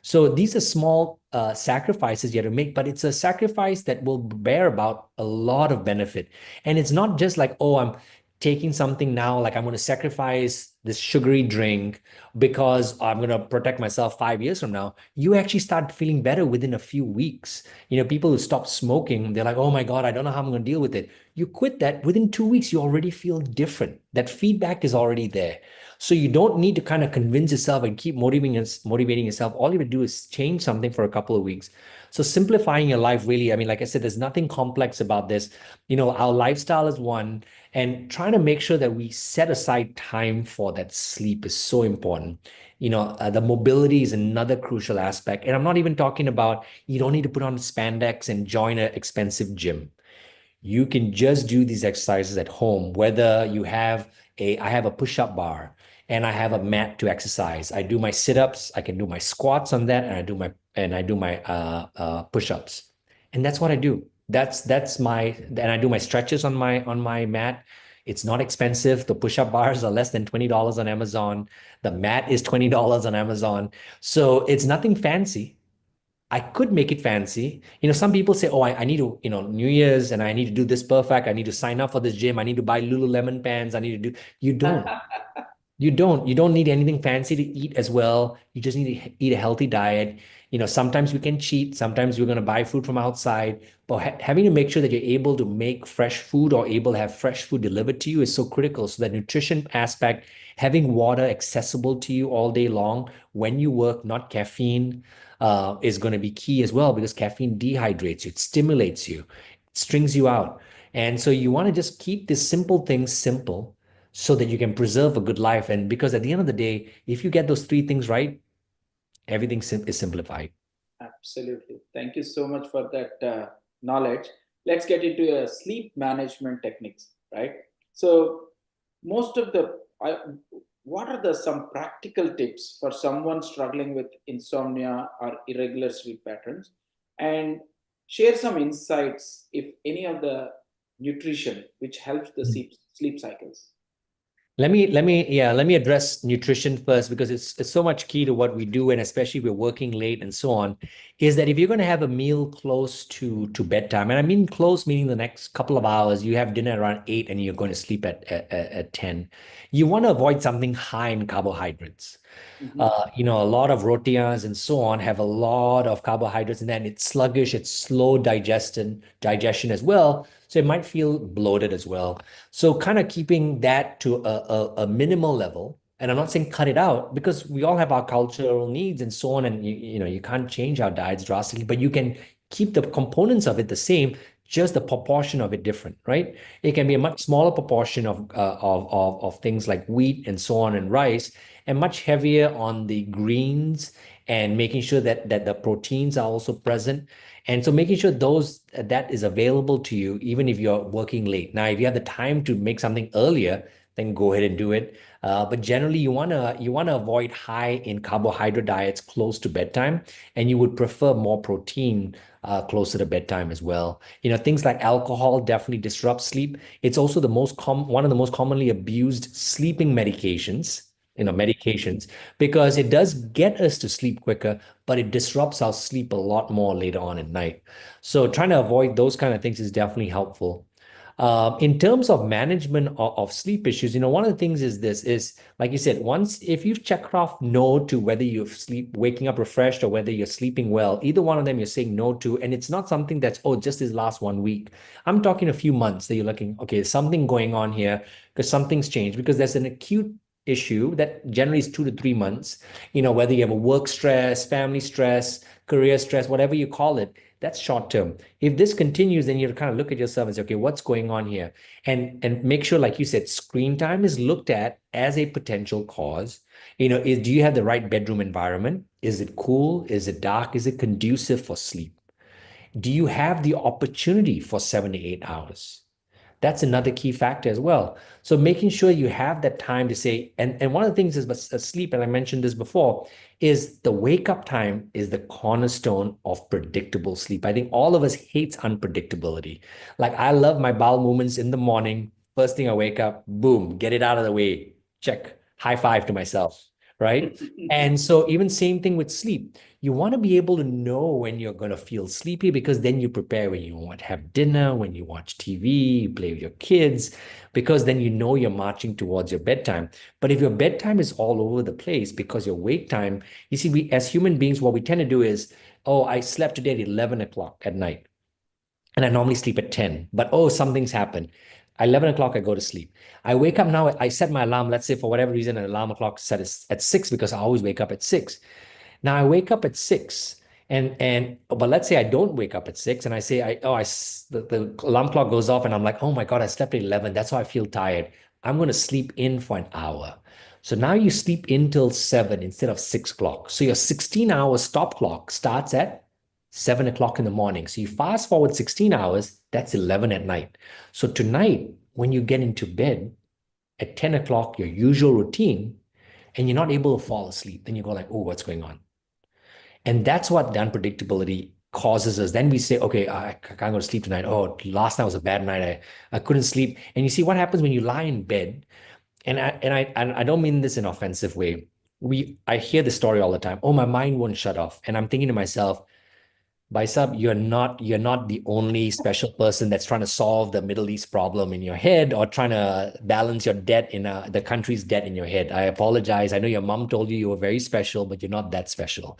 Speaker 2: So these are small sacrifices you have to make, but it's a sacrifice that will bear about a lot of benefit. And it's not just like, oh, I'm taking something now, like I'm going to sacrifice this sugary drink because I'm going to protect myself 5 years from now. You actually start feeling better within a few weeks. People who stop smoking, they're like, oh my God, I don't know how I'm going to deal with it. You quit that within 2 weeks, you already feel different. That feedback is already there. So you don't need to kind of convince yourself and keep motivating yourself. All you have to do is change something for a couple of weeks. So simplifying your life, really, I mean, like I said, there's nothing complex about this. Our lifestyle is one, and trying to make sure that we set aside time for that sleep is so important. The mobility is another crucial aspect. And I'm not even talking about you don't need to put on spandex and join an expensive gym. You can just do these exercises at home, whether I have a push-up bar and I have a mat to exercise. I do my sit-ups, I can do my squats on that, and I do my push-ups. And that's what I do. And I do my stretches on my mat. It's not expensive. The push-up bars are less than $20 on Amazon. The mat is $20 on Amazon. So it's nothing fancy. I could make it fancy. Some people say, oh, I need to, New Year's and I need to do this perfect. I need to sign up for this gym. I need to buy Lululemon pants. I need to do, you don't. You don't need anything fancy to eat as well. You just need to eat a healthy diet. Sometimes we can cheat. Sometimes we're going to buy food from outside. But having to make sure that you're able to make fresh food or able to have fresh food delivered to you is so critical. So that nutrition aspect, having water accessible to you all day long when you work, not caffeine, is going to be key as well, because caffeine dehydrates you, it stimulates you, it strings you out. And so you want to just keep these simple things simple so that you can preserve a good life. And because at the end of the day, if you get those three things right, everything is simplified.
Speaker 1: Absolutely. Thank you so much for that knowledge. Let's get into sleep management techniques, right? So, most of the, I, what are the some practical tips for someone struggling with insomnia or irregular sleep patterns, and share some insights if any of the nutrition which helps the sleep cycles.
Speaker 2: Let me address nutrition first, because it's so much key to what we do, and especially if we're working late and so on. Is that if you're going to have a meal close to bedtime, and I mean close meaning the next couple of hours, you have dinner around 8 and you're going to sleep at 10, you want to avoid something high in carbohydrates.
Speaker 1: Mhm.
Speaker 2: A lot of rotias and so on have a lot of carbohydrates, and then it's sluggish, it's slow digestion as well. So it might feel bloated as well. So kind of keeping that to a minimal level. And I'm not saying cut it out, because we all have our cultural needs and so on. And you can't change our diets drastically, but you can keep the components of it the same, just the proportion of it different, right? It can be a much smaller proportion of things like wheat and so on and rice, and much heavier on the greens, and making sure that the proteins are also present. And so making sure that is available to you, even if you're working late. Now, if you have the time to make something earlier, then go ahead and do it. But generally, you wanna avoid high in carbohydrate diets close to bedtime, and you would prefer more protein closer to bedtime as well. Things like alcohol definitely disrupt sleep. It's also one of the most commonly abused sleeping medications, because it does get us to sleep quicker, but it disrupts our sleep a lot more later on at night. So trying to avoid those kind of things is definitely helpful. In terms of management of sleep issues, one of the things is like you said, once if you've checked off no to whether you're waking up refreshed or whether you're sleeping well, either one of them you're saying no to, and it's not something that's, oh, just this last 1 week. I'm talking a few months that you're looking, okay, there's something going on here, because something's changed, because there's an acute issue that generally is 2 to 3 months. Whether you have a work stress, family stress, career stress, whatever you call it, That's short term. If this continues, then you kind of look at yourself and say, okay, what's going on here? And make sure, like you said, screen time is looked at as a potential cause. Do you have the right bedroom environment? Is it cool? Is it dark? Is it conducive for sleep? Do you have the opportunity for 7 to 8 hours? That's another key factor as well. So making sure you have that time to say, and one of the things is sleep, and I mentioned this before, is the wake up time is the cornerstone of predictable sleep. I think all of us hates unpredictability. Like I love my bowel movements in the morning. First thing I wake up, boom, get it out of the way. Check, high five to myself, right? And so even same thing with sleep. You want to be able to know when you're going to feel sleepy because then you prepare when you want to have dinner, when you watch TV, you play with your kids, because then you know you're marching towards your bedtime. But if your bedtime is all over the place because your wake time, you see, we as human beings, what we tend to do is, oh, I slept today at 11 o'clock at night and I normally sleep at 10, but oh, something's happened. 11 o'clock, I go to sleep. I wake up now, I set my alarm, let's say for whatever reason, an alarm clock set is at 6 because I always wake up at 6. Now I wake up at 6 and but let's say I don't wake up at 6 and I say the alarm clock goes off and I'm like, oh my God, I slept at 11. That's why I feel tired. I'm going to sleep in for an hour. So now you sleep in till 7 instead of 6 o'clock. So your 16-hour stop clock starts at 7 o'clock in the morning. So you fast forward 16 hours, that's 11 at night. So tonight, when you get into bed at 10 o'clock, your usual routine, and you're not able to fall asleep, then you go like, oh, what's going on? And that's what the unpredictability causes us. Then we say, okay, I can't go to sleep tonight. Oh, last night was a bad night. I couldn't sleep. And you see what happens when you lie in bed. And I don't mean this in an offensive way. I hear this story all the time. Oh, my mind won't shut off. And I'm thinking to myself, Baisab, you're not the only special person that's trying to solve the Middle East problem in your head or trying to balance your debt the country's debt in your head. I apologize. I know your mom told you you were very special, but you're not that special.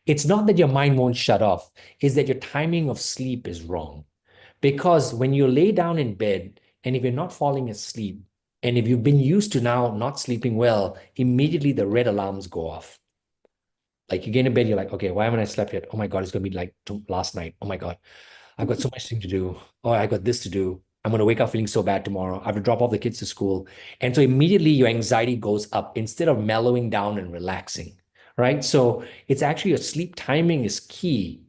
Speaker 2: It's not that your mind won't shut off, it's that your timing of sleep is wrong. Because when you lay down in bed and if you're not falling asleep, and if you've been used to now not sleeping well, immediately the red alarms go off. Like you get in bed, you're like, okay, why haven't I slept yet? Oh my God, it's gonna be like last night. Oh my God, I've got so much thing to do. Oh, I got this to do. I'm going to wake up feeling so bad tomorrow. I have to drop off the kids to school. And so immediately your anxiety goes up instead of mellowing down and relaxing, right? So it's actually your sleep timing is key.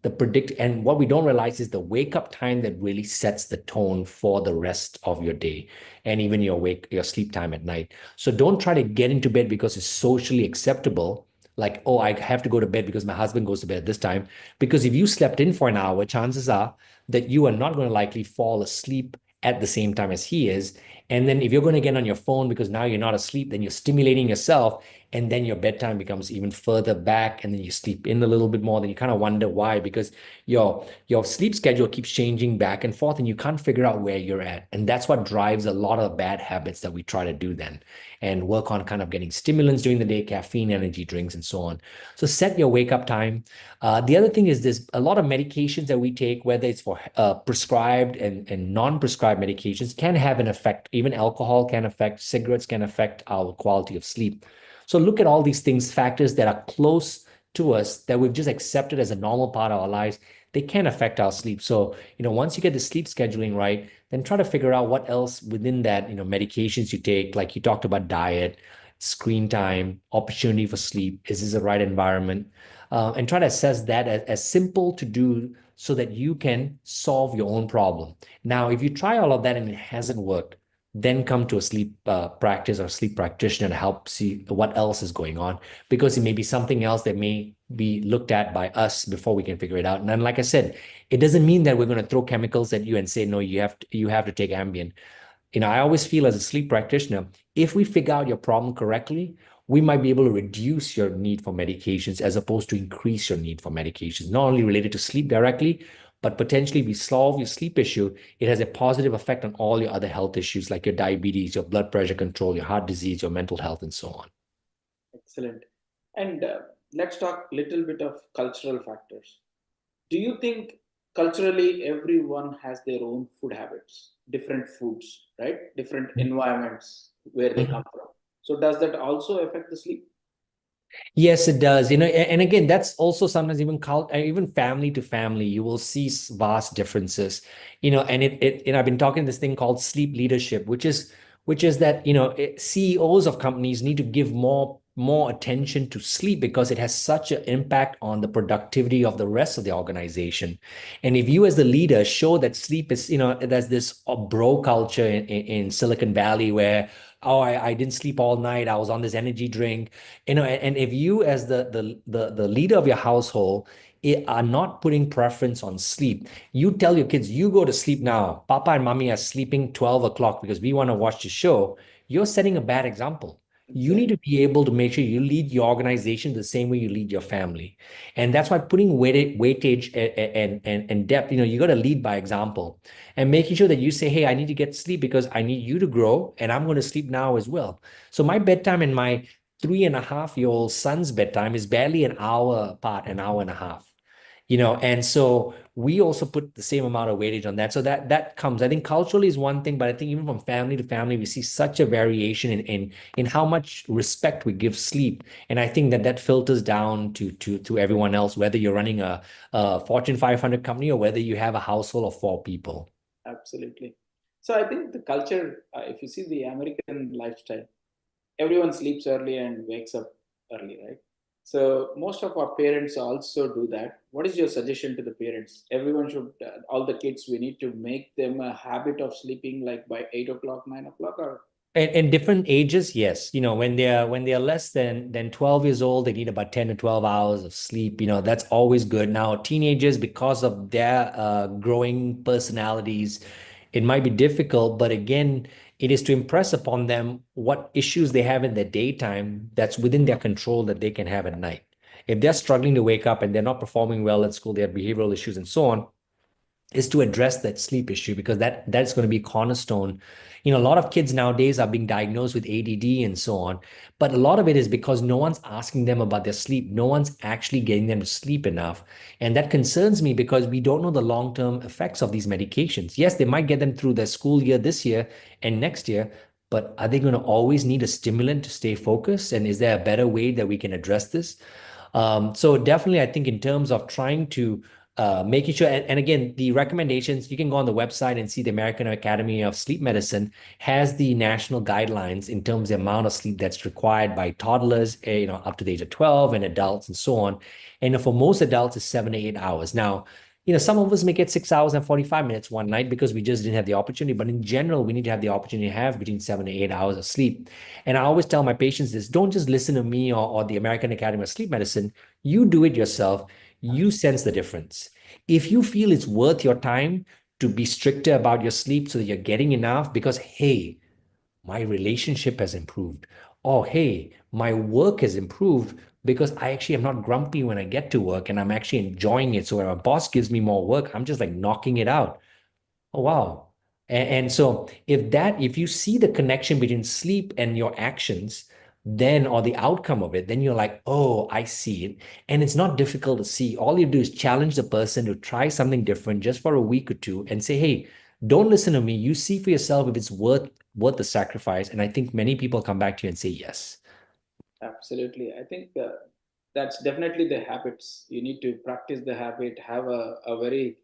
Speaker 2: And what we don't realize is the wake up time that really sets the tone for the rest of your day and even your sleep time at night. So don't try to get into bed because it's socially acceptable. Like, oh, I have to go to bed because my husband goes to bed at this time. Because if you slept in for an hour, chances are that you are not going to likely fall asleep at the same time as he is. And then if you're going to get on your phone because now you're not asleep, then you're stimulating yourself. And then your bedtime becomes even further back. And then you sleep in a little bit more. Then you kind of wonder why, because your sleep schedule keeps changing back and forth and you can't figure out where you're at. And that's what drives a lot of bad habits that we try to do then and work on kind of getting stimulants during the day, caffeine, energy drinks, and so on. So set your wake up time. The other thing is there's a lot of medications that we take, whether it's for prescribed and non-prescribed medications, can have an effect. Even alcohol can affect, cigarettes can affect our quality of sleep. So look at all these things, factors that are close to us that we've just accepted as a normal part of our lives. They can affect our sleep. So, once you get the sleep scheduling right, then try to figure out what else within that, medications you take, like you talked about diet, screen time, opportunity for sleep. Is this the right environment? And try to assess that as simple to do so that you can solve your own problem. Now, if you try all of that and it hasn't worked, then come to a sleep practice or sleep practitioner to help see what else is going on, because it may be something else that may be looked at by us before we can figure it out. And then, like I said, it doesn't mean that we're going to throw chemicals at you and say, no, you have to take Ambien. I always feel as a sleep practitioner, if we figure out your problem correctly, we might be able to reduce your need for medications as opposed to increase your need for medications, not only related to sleep directly, but potentially if we solve your sleep issue, it has a positive effect on all your other health issues like your diabetes, your blood pressure control, your heart disease, your mental health, and so on.
Speaker 1: Excellent. And let's talk a little bit of cultural factors. Do you think culturally everyone has their own food habits, different foods, right? Different environments where they come from. So does that also affect the sleep?
Speaker 2: Yes, it does. And again, that's also sometimes even even family to family, you will see vast differences. And I've been talking this thing called sleep leadership, which is that, CEOs of companies need to give more attention to sleep because it has such an impact on the productivity of the rest of the organization. And if you as the leader show that sleep is, there's this bro culture in Silicon Valley where, oh, I didn't sleep all night, I was on this energy drink. And if you as the leader of your household are not putting preference on sleep, you tell your kids, you go to sleep now, papa and mommy are sleeping 12 o'clock because we want to watch the show, you're setting a bad example. You need
Speaker 1: Exactly.
Speaker 2: to be able to make sure you lead your organization the same way you lead your family. And that's why putting weightage and depth, you got to lead by example and making sure that you say, hey, I need to get sleep because I need you to grow and I'm going to sleep now as well. So my bedtime and my 3.5-year-old son's bedtime is barely an hour apart, an hour and a half. And so we also put the same amount of weightage on that. So that comes, I think culturally is one thing, but I think even from family to family, we see such a variation in how much respect we give sleep. And I think that filters down to everyone else, whether you're running a Fortune 500 company or whether you have a household of 4 people.
Speaker 1: Absolutely. So I think the culture, if you see the American lifestyle, everyone sleeps early and wakes up early, right? So most of our parents also do that. What is your suggestion to the parents? Everyone should, all the kids, we need to make them a habit of sleeping like by 8 o'clock, 9 o'clock, or
Speaker 2: In different ages, yes. When they're less than 12 years old, they need about 10 to 12 hours of sleep. That's always good. Now, teenagers, because of their growing personalities, it might be difficult, but again, it is to impress upon them what issues they have in the daytime that's within their control that they can have at night. If they're struggling to wake up and they're not performing well at school, they have behavioral issues and so on, is to address that sleep issue because that's going to be cornerstone. A lot of kids nowadays are being diagnosed with ADD and so on, but a lot of it is because no one's asking them about their sleep. No one's actually getting them to sleep enough. And that concerns me because we don't know the long-term effects of these medications. Yes, they might get them through their school year this year and next year, but are they going to always need a stimulant to stay focused? And is there a better way that we can address this? So definitely, I think in terms of trying to making sure, and again, the recommendations, you can go on the website and see the American Academy of Sleep Medicine has the national guidelines in terms of the amount of sleep that's required by toddlers, up to the age of 12 and adults and so on. And for most adults, it's 7 to 8 hours. Now, some of us may get 6 hours and 45 minutes one night because we just didn't have the opportunity. But in general, we need to have the opportunity to have between 7 to 8 hours of sleep. And I always tell my patients this, don't just listen to me or the American Academy of Sleep Medicine. You do it yourself. You sense the difference. If you feel it's worth your time to be stricter about your sleep so that you're getting enough because, hey, my relationship has improved. Oh, hey, my work has improved because I actually am not grumpy when I get to work and I'm actually enjoying it. So when my boss gives me more work, I'm just like knocking it out. Oh, wow. And so if you see the connection between sleep and your actions, then, or the outcome of it, then you're like, oh, I see it. And it's not difficult to see. All you do is challenge the person to try something different just for a week or two and say, hey, don't listen to me. You see for yourself if it's worth the sacrifice. And I think many people come back to you and say yes.
Speaker 1: absolutely. I think that's definitely the habits. You need to practice the habit, have a very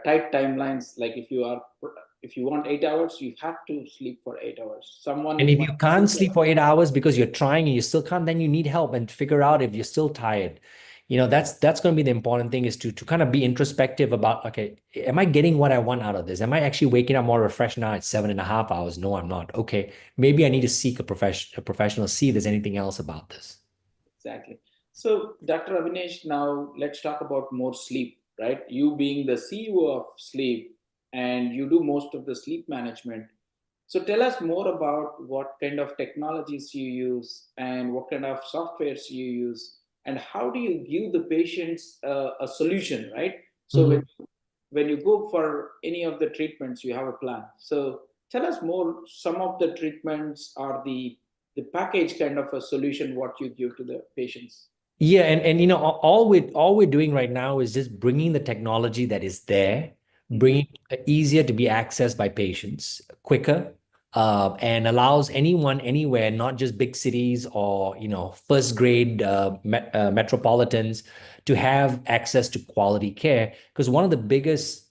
Speaker 1: tight timelines. Like if you want 8 hours, you have to sleep for 8 hours.
Speaker 2: And
Speaker 1: Someone
Speaker 2: if
Speaker 1: might
Speaker 2: you can't
Speaker 1: sleep
Speaker 2: sleep for 8 hours because you're trying and you still can't, then you need help and figure out if you're still tired. That's going to be the important thing is to kind of be introspective about, okay, am I getting what I want out of this? Am I actually waking up more refreshed now at 7.5 hours? No, I'm not. Okay, maybe I need to seek a professional, see if there's anything else about this.
Speaker 1: exactly. So, Dr. Avinash, now let's talk about more sleep, right? You being the CEO of sleep and you do most of the sleep management. So, tell us more about what kind of technologies you use and what kind of softwares you use and how do you give the patients a solution, right? So,
Speaker 2: Mhm.
Speaker 1: when you go for any of the treatments, you have a plan. So, tell us more. Some of the treatments are the package kind of a solution what you give to the patients.
Speaker 2: Yeah, and all we're doing right now is just bringing the technology that is there,
Speaker 1: Mhm.
Speaker 2: bringing it easier to be accessed by patients, quicker, and allows anyone anywhere, not just big cities or first grade metropolitans, to have access to quality care. Because one of the biggest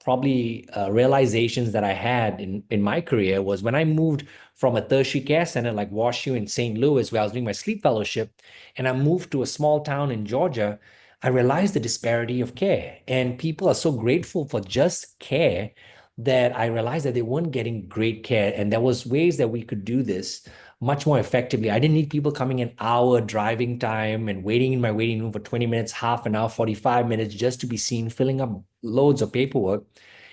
Speaker 2: probably realizations that I had in my career was when I moved from a tertiary care center like WashU in St. Louis, where I was doing my sleep fellowship, and I moved to a small town in Georgia. I realized the disparity of care, and people are so grateful for just care that I realized that they weren't getting great care, and there was ways that we could do this much more effectively. I didn't need people coming an hour driving time and waiting in my waiting room for 20 minutes, half an hour, 45 minutes just to be seen, filling up loads of paperwork.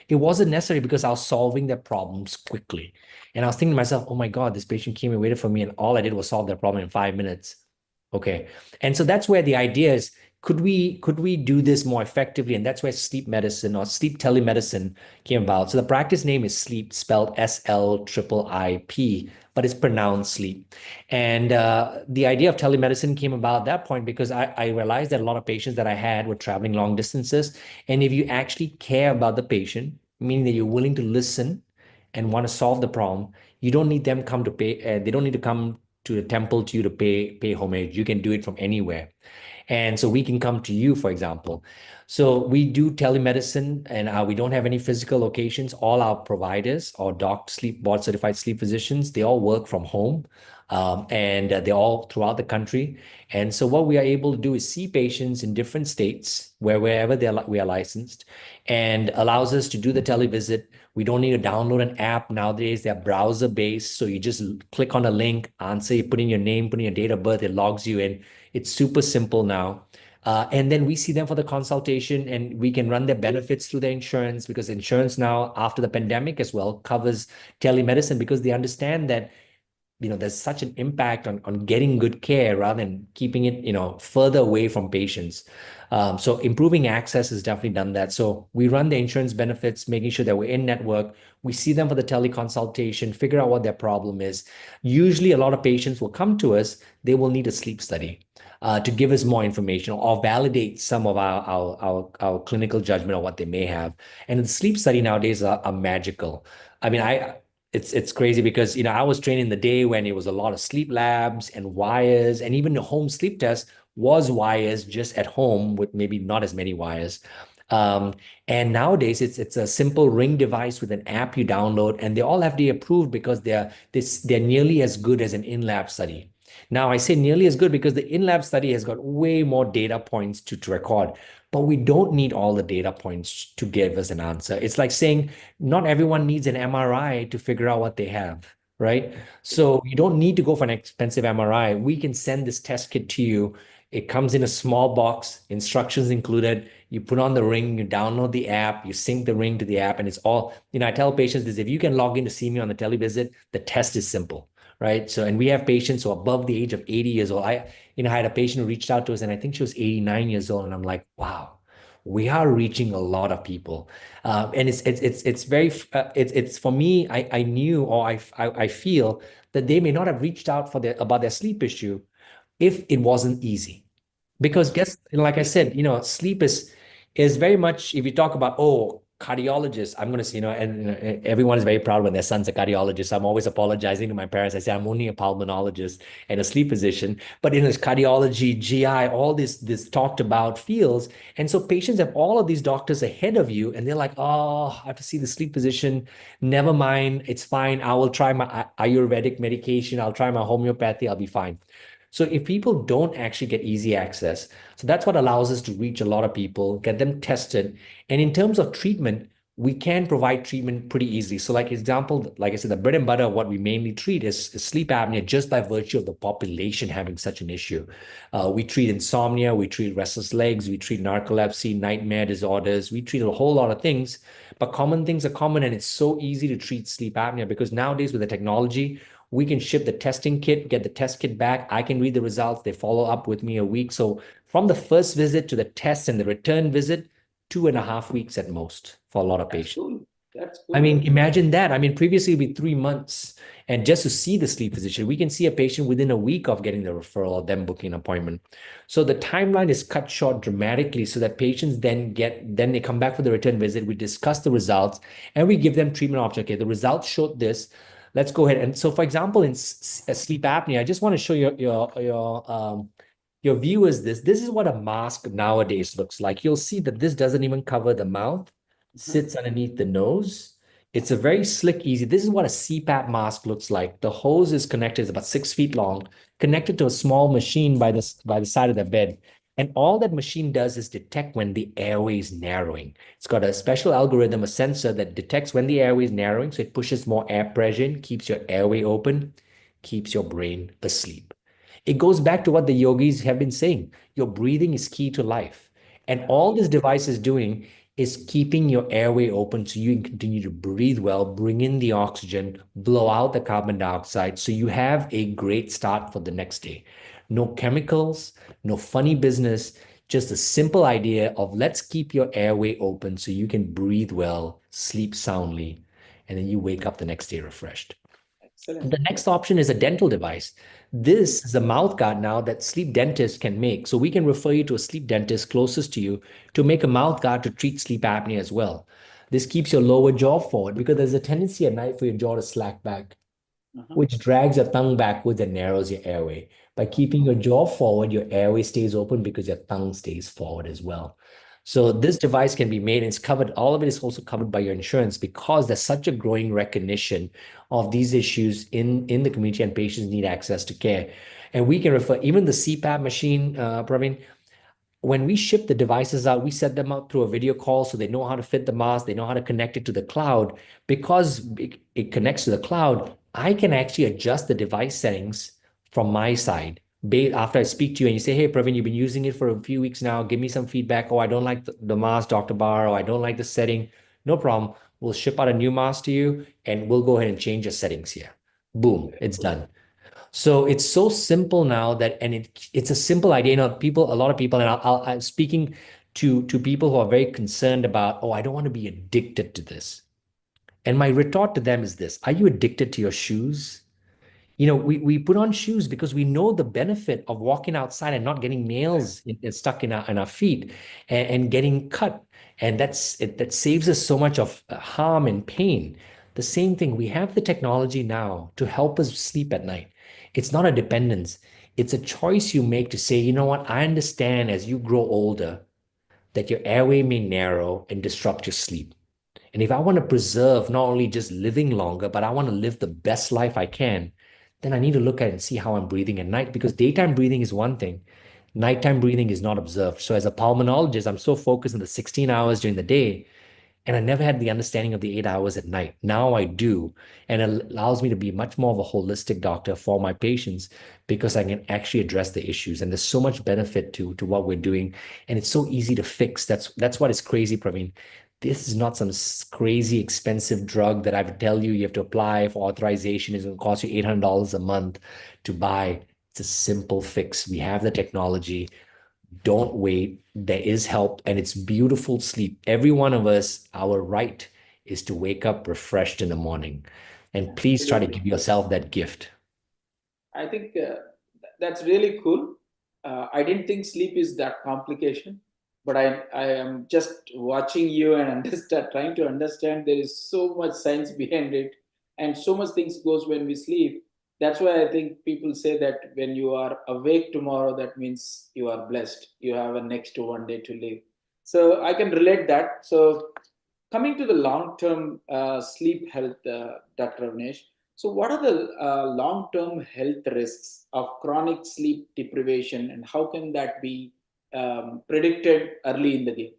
Speaker 2: It wasn't necessary because I was solving their problems quickly. And I was thinking to myself, oh my God, this patient came and waited for me, and all I did was solve their problem in 5 minutes. Okay. And so that's where the idea is, could we do this more effectively? And that's where sleep medicine or sleep telemedicine came about. So the practice name is Sliiip, spelled Sliip, but it's pronounced Sliiip. And the idea of telemedicine came about at that point because I realized that a lot of patients that I had were traveling long distances. And if you actually care about the patient, meaning that you're willing to listen and want to solve the problem, you don't need them come to pay. They don't need to come to the temple to you to pay homage. You can do it from anywhere. And so we can come to you, for example. So we do telemedicine, and we don't have any physical locations. All our providers or sleep board certified sleep physicians, they all work from home, and they're all throughout the country. And so what we are able to do is see patients in different states wherever we are licensed, and allows us to do the televisit. We don't need to download an app nowadays. They're browser based. So you just click on a link, answer, you put in your name, put in your date of birth, it logs you in. It's super simple now. And then we see them for the consultation, and we can run their benefits through their insurance, because insurance now, after the pandemic as well, covers telemedicine because they understand that there's such an impact on getting good care rather than keeping it further away from patients. So improving access has definitely done that. So we run the insurance benefits, making sure that we're in network. We see them for the teleconsultation, figure out what their problem is. Usually a lot of patients will come to us, they will need a sleep study to give us more information or validate some of our clinical judgment of what they may have. And the sleep study nowadays are magical. I mean, it's crazy because I was trained in the day when it was a lot of sleep labs and wires, and even the home sleep test was wires just at home with maybe not as many wires. And nowadays it's a simple ring device with an app you download, and they all have to be approved because they're nearly as good as an in-lab study. Now, I say nearly as good because the in-lab study has got way more data points to record, but we don't need all the data points to give us an answer. It's like saying not everyone needs an MRI to figure out what they have, right? So you don't need to go for an expensive MRI. We can send this test kit to you. It comes in a small box, instructions included. You put on the ring, you download the app, you sync the ring to the app, and it's all, I tell patients this: if you can log in to see me on the televisit, the test is simple. Right. So, and we have patients who are above the age of 80 years old. I had a patient who reached out to us, and I think she was 89 years old. And I'm like, wow, we are reaching a lot of people. And it's very, it's for me, I knew, or I feel that they may not have reached out about their sleep issue if it wasn't easy. Because like I said, sleep is very much, if you talk about, cardiologist, I'm going to say, and everyone is very proud when their son's a cardiologist. I'm always apologizing to my parents. I say, I'm only a pulmonologist and a sleep physician, but it's cardiology, GI, all this talked about fields. And so patients have all of these doctors ahead of you, and they're like, oh, I have to see the sleep physician. Never mind. It's fine. I will try my Ayurvedic medication. I'll try my homeopathy. I'll be fine. So if people don't actually get easy access, so that's what allows us to reach a lot of people, get them tested. And in terms of treatment, we can provide treatment pretty easily. So like example, like I said, the bread and butter of what we mainly treat is sleep apnea, just by virtue of the population having such an issue. We treat insomnia, we treat restless legs, we treat narcolepsy, nightmare disorders, we treat a whole lot of things, but common things are common, and it's so easy to treat sleep apnea because nowadays with the technology, we can ship the testing kit, get the test kit back. I can read the results. They follow up with me a week. So from the first visit to the test and the return visit, 2.5 weeks at most for a lot of patients.
Speaker 1: Cool. That's cool.
Speaker 2: I mean, imagine that. I mean, previously it'd be 3 months. And just to see the sleep physician, we can see a patient within a week of getting the referral or them booking an appointment. So the timeline is cut short dramatically so that patients then they come back for the return visit. We discuss the results and we give them treatment options. Okay, the results showed this. let's go ahead. And so, for example, in sleep apnea, I just want to show your viewers this. This is what a mask nowadays looks like. You'll see that this doesn't even cover the mouth,
Speaker 1: Mhm.
Speaker 2: sits underneath the nose. It's a very slick, easy. This is what a CPAP mask looks like. The hose is connected, it's about 6 feet long, connected to a small machine by the side of the bed. And all that machine does is detect when the airway is narrowing. It's got a special algorithm, a sensor that detects when the airway is narrowing. So it pushes more air pressure in, keeps your airway open, keeps your brain asleep. It goes back to what the yogis have been saying. Your breathing is key to life. And
Speaker 1: Yeah.
Speaker 2: all this device is doing is keeping your airway open so you can continue to breathe well, bring in the oxygen, blow out the carbon dioxide so you have a great start for the next day. No chemicals, no funny business, just a simple idea of let's keep your airway open so you can breathe well, sleep soundly, and then you wake up the next day refreshed.
Speaker 1: Excellent.
Speaker 2: The next option is a dental device. This is a mouth guard now that sleep dentists can make. So we can refer you to a sleep dentist closest to you to make a mouth guard to treat sleep apnea as well. This keeps your lower jaw forward because there's a tendency at night for your jaw to slack back,
Speaker 1: Uh-huh.
Speaker 2: which drags your tongue backwards and narrows your airway. By keeping your jaw forward, your airway stays open because your tongue stays forward as well. So this device can be made and it's covered, all of it is also covered by your insurance because there's such a growing recognition of these issues in the community and patients need access to care. And we can refer, even the CPAP machine, Praveen, when we ship the devices out, we set them up through a video call so they know how to fit the mask, they know how to connect it to the cloud. Because it connects to the cloud, I can actually adjust the device settings from my side. After I speak to you and you say, hey, Praveen, you've been using it for a few weeks now, give me some feedback. Oh, I don't like the mask, Dr. Bar, or I don't like the setting. No problem. We'll ship out a new mask to you and we'll go ahead and change your settings here. Boom, it's done. So it's so simple now that, and it's a simple idea. A lot of people, and I'm speaking to people who are very concerned about, oh, I don't want to be addicted to this. And my retort to them is this: Are you addicted to your shoes? We put on shoes because we know the benefit of walking outside and not getting nails stuck in our feet and getting cut. And that saves us so much of harm and pain. The same thing, we have the technology now to help us sleep at night. It's not a dependence. It's a choice you make to say, you know what, I understand as you grow older that your airway may narrow and disrupt your sleep. And if I want to preserve not only just living longer, but I want to live the best life I can, then I need to look at it and see how I'm breathing at night because daytime breathing is one thing. Nighttime breathing is not observed. So as a pulmonologist, I'm so focused on the 16 hours during the day, and I never had the understanding of the 8 hours at night. Now I do. And it allows me to be much more of a holistic doctor for my patients because I can actually address the issues. And there's so much benefit to what we're doing. And it's so easy to fix. That's what is crazy, Praveen. This is not some crazy expensive drug that I would tell you have to apply for authorization. It's going to cost you $800 a month to buy. It's a simple fix. We have the technology. Don't wait. There is help and it's beautiful sleep. Every one of us, our right is to wake up refreshed in the morning. And please try to
Speaker 1: Absolutely.
Speaker 2: give yourself that gift.
Speaker 1: I think that's really cool. I didn't think sleep is that complication, but I am just watching you and understand, trying to understand there is so much science behind it, and so much things goes when we sleep. That's why I think people say that when you are awake tomorrow, that means you are blessed. You have a next one day to live. So I can relate that. So coming to the long-term sleep health, Dr. Avnesh, so what are the long-term health risks of chronic sleep deprivation, and how can that be predicted early in the game?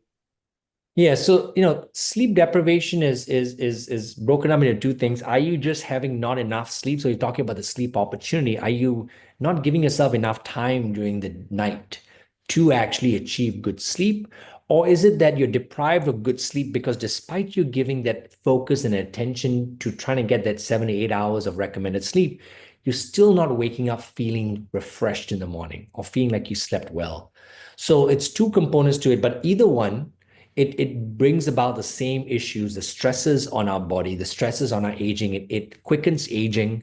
Speaker 2: Yeah, so sleep deprivation is broken up into two things. Are you just having not enough sleep? So you're talking about the sleep opportunity. Are you not giving yourself enough time during the night to actually achieve good sleep? Or is it that you're deprived of good sleep because despite you giving that focus and attention to trying to get that 7 to 8 hours of recommended sleep, you're still not waking up feeling refreshed in the morning or feeling like you slept well? So it's two components to it, but either one it brings about the same issues, the stresses on our body, the stresses on our aging. It quickens aging.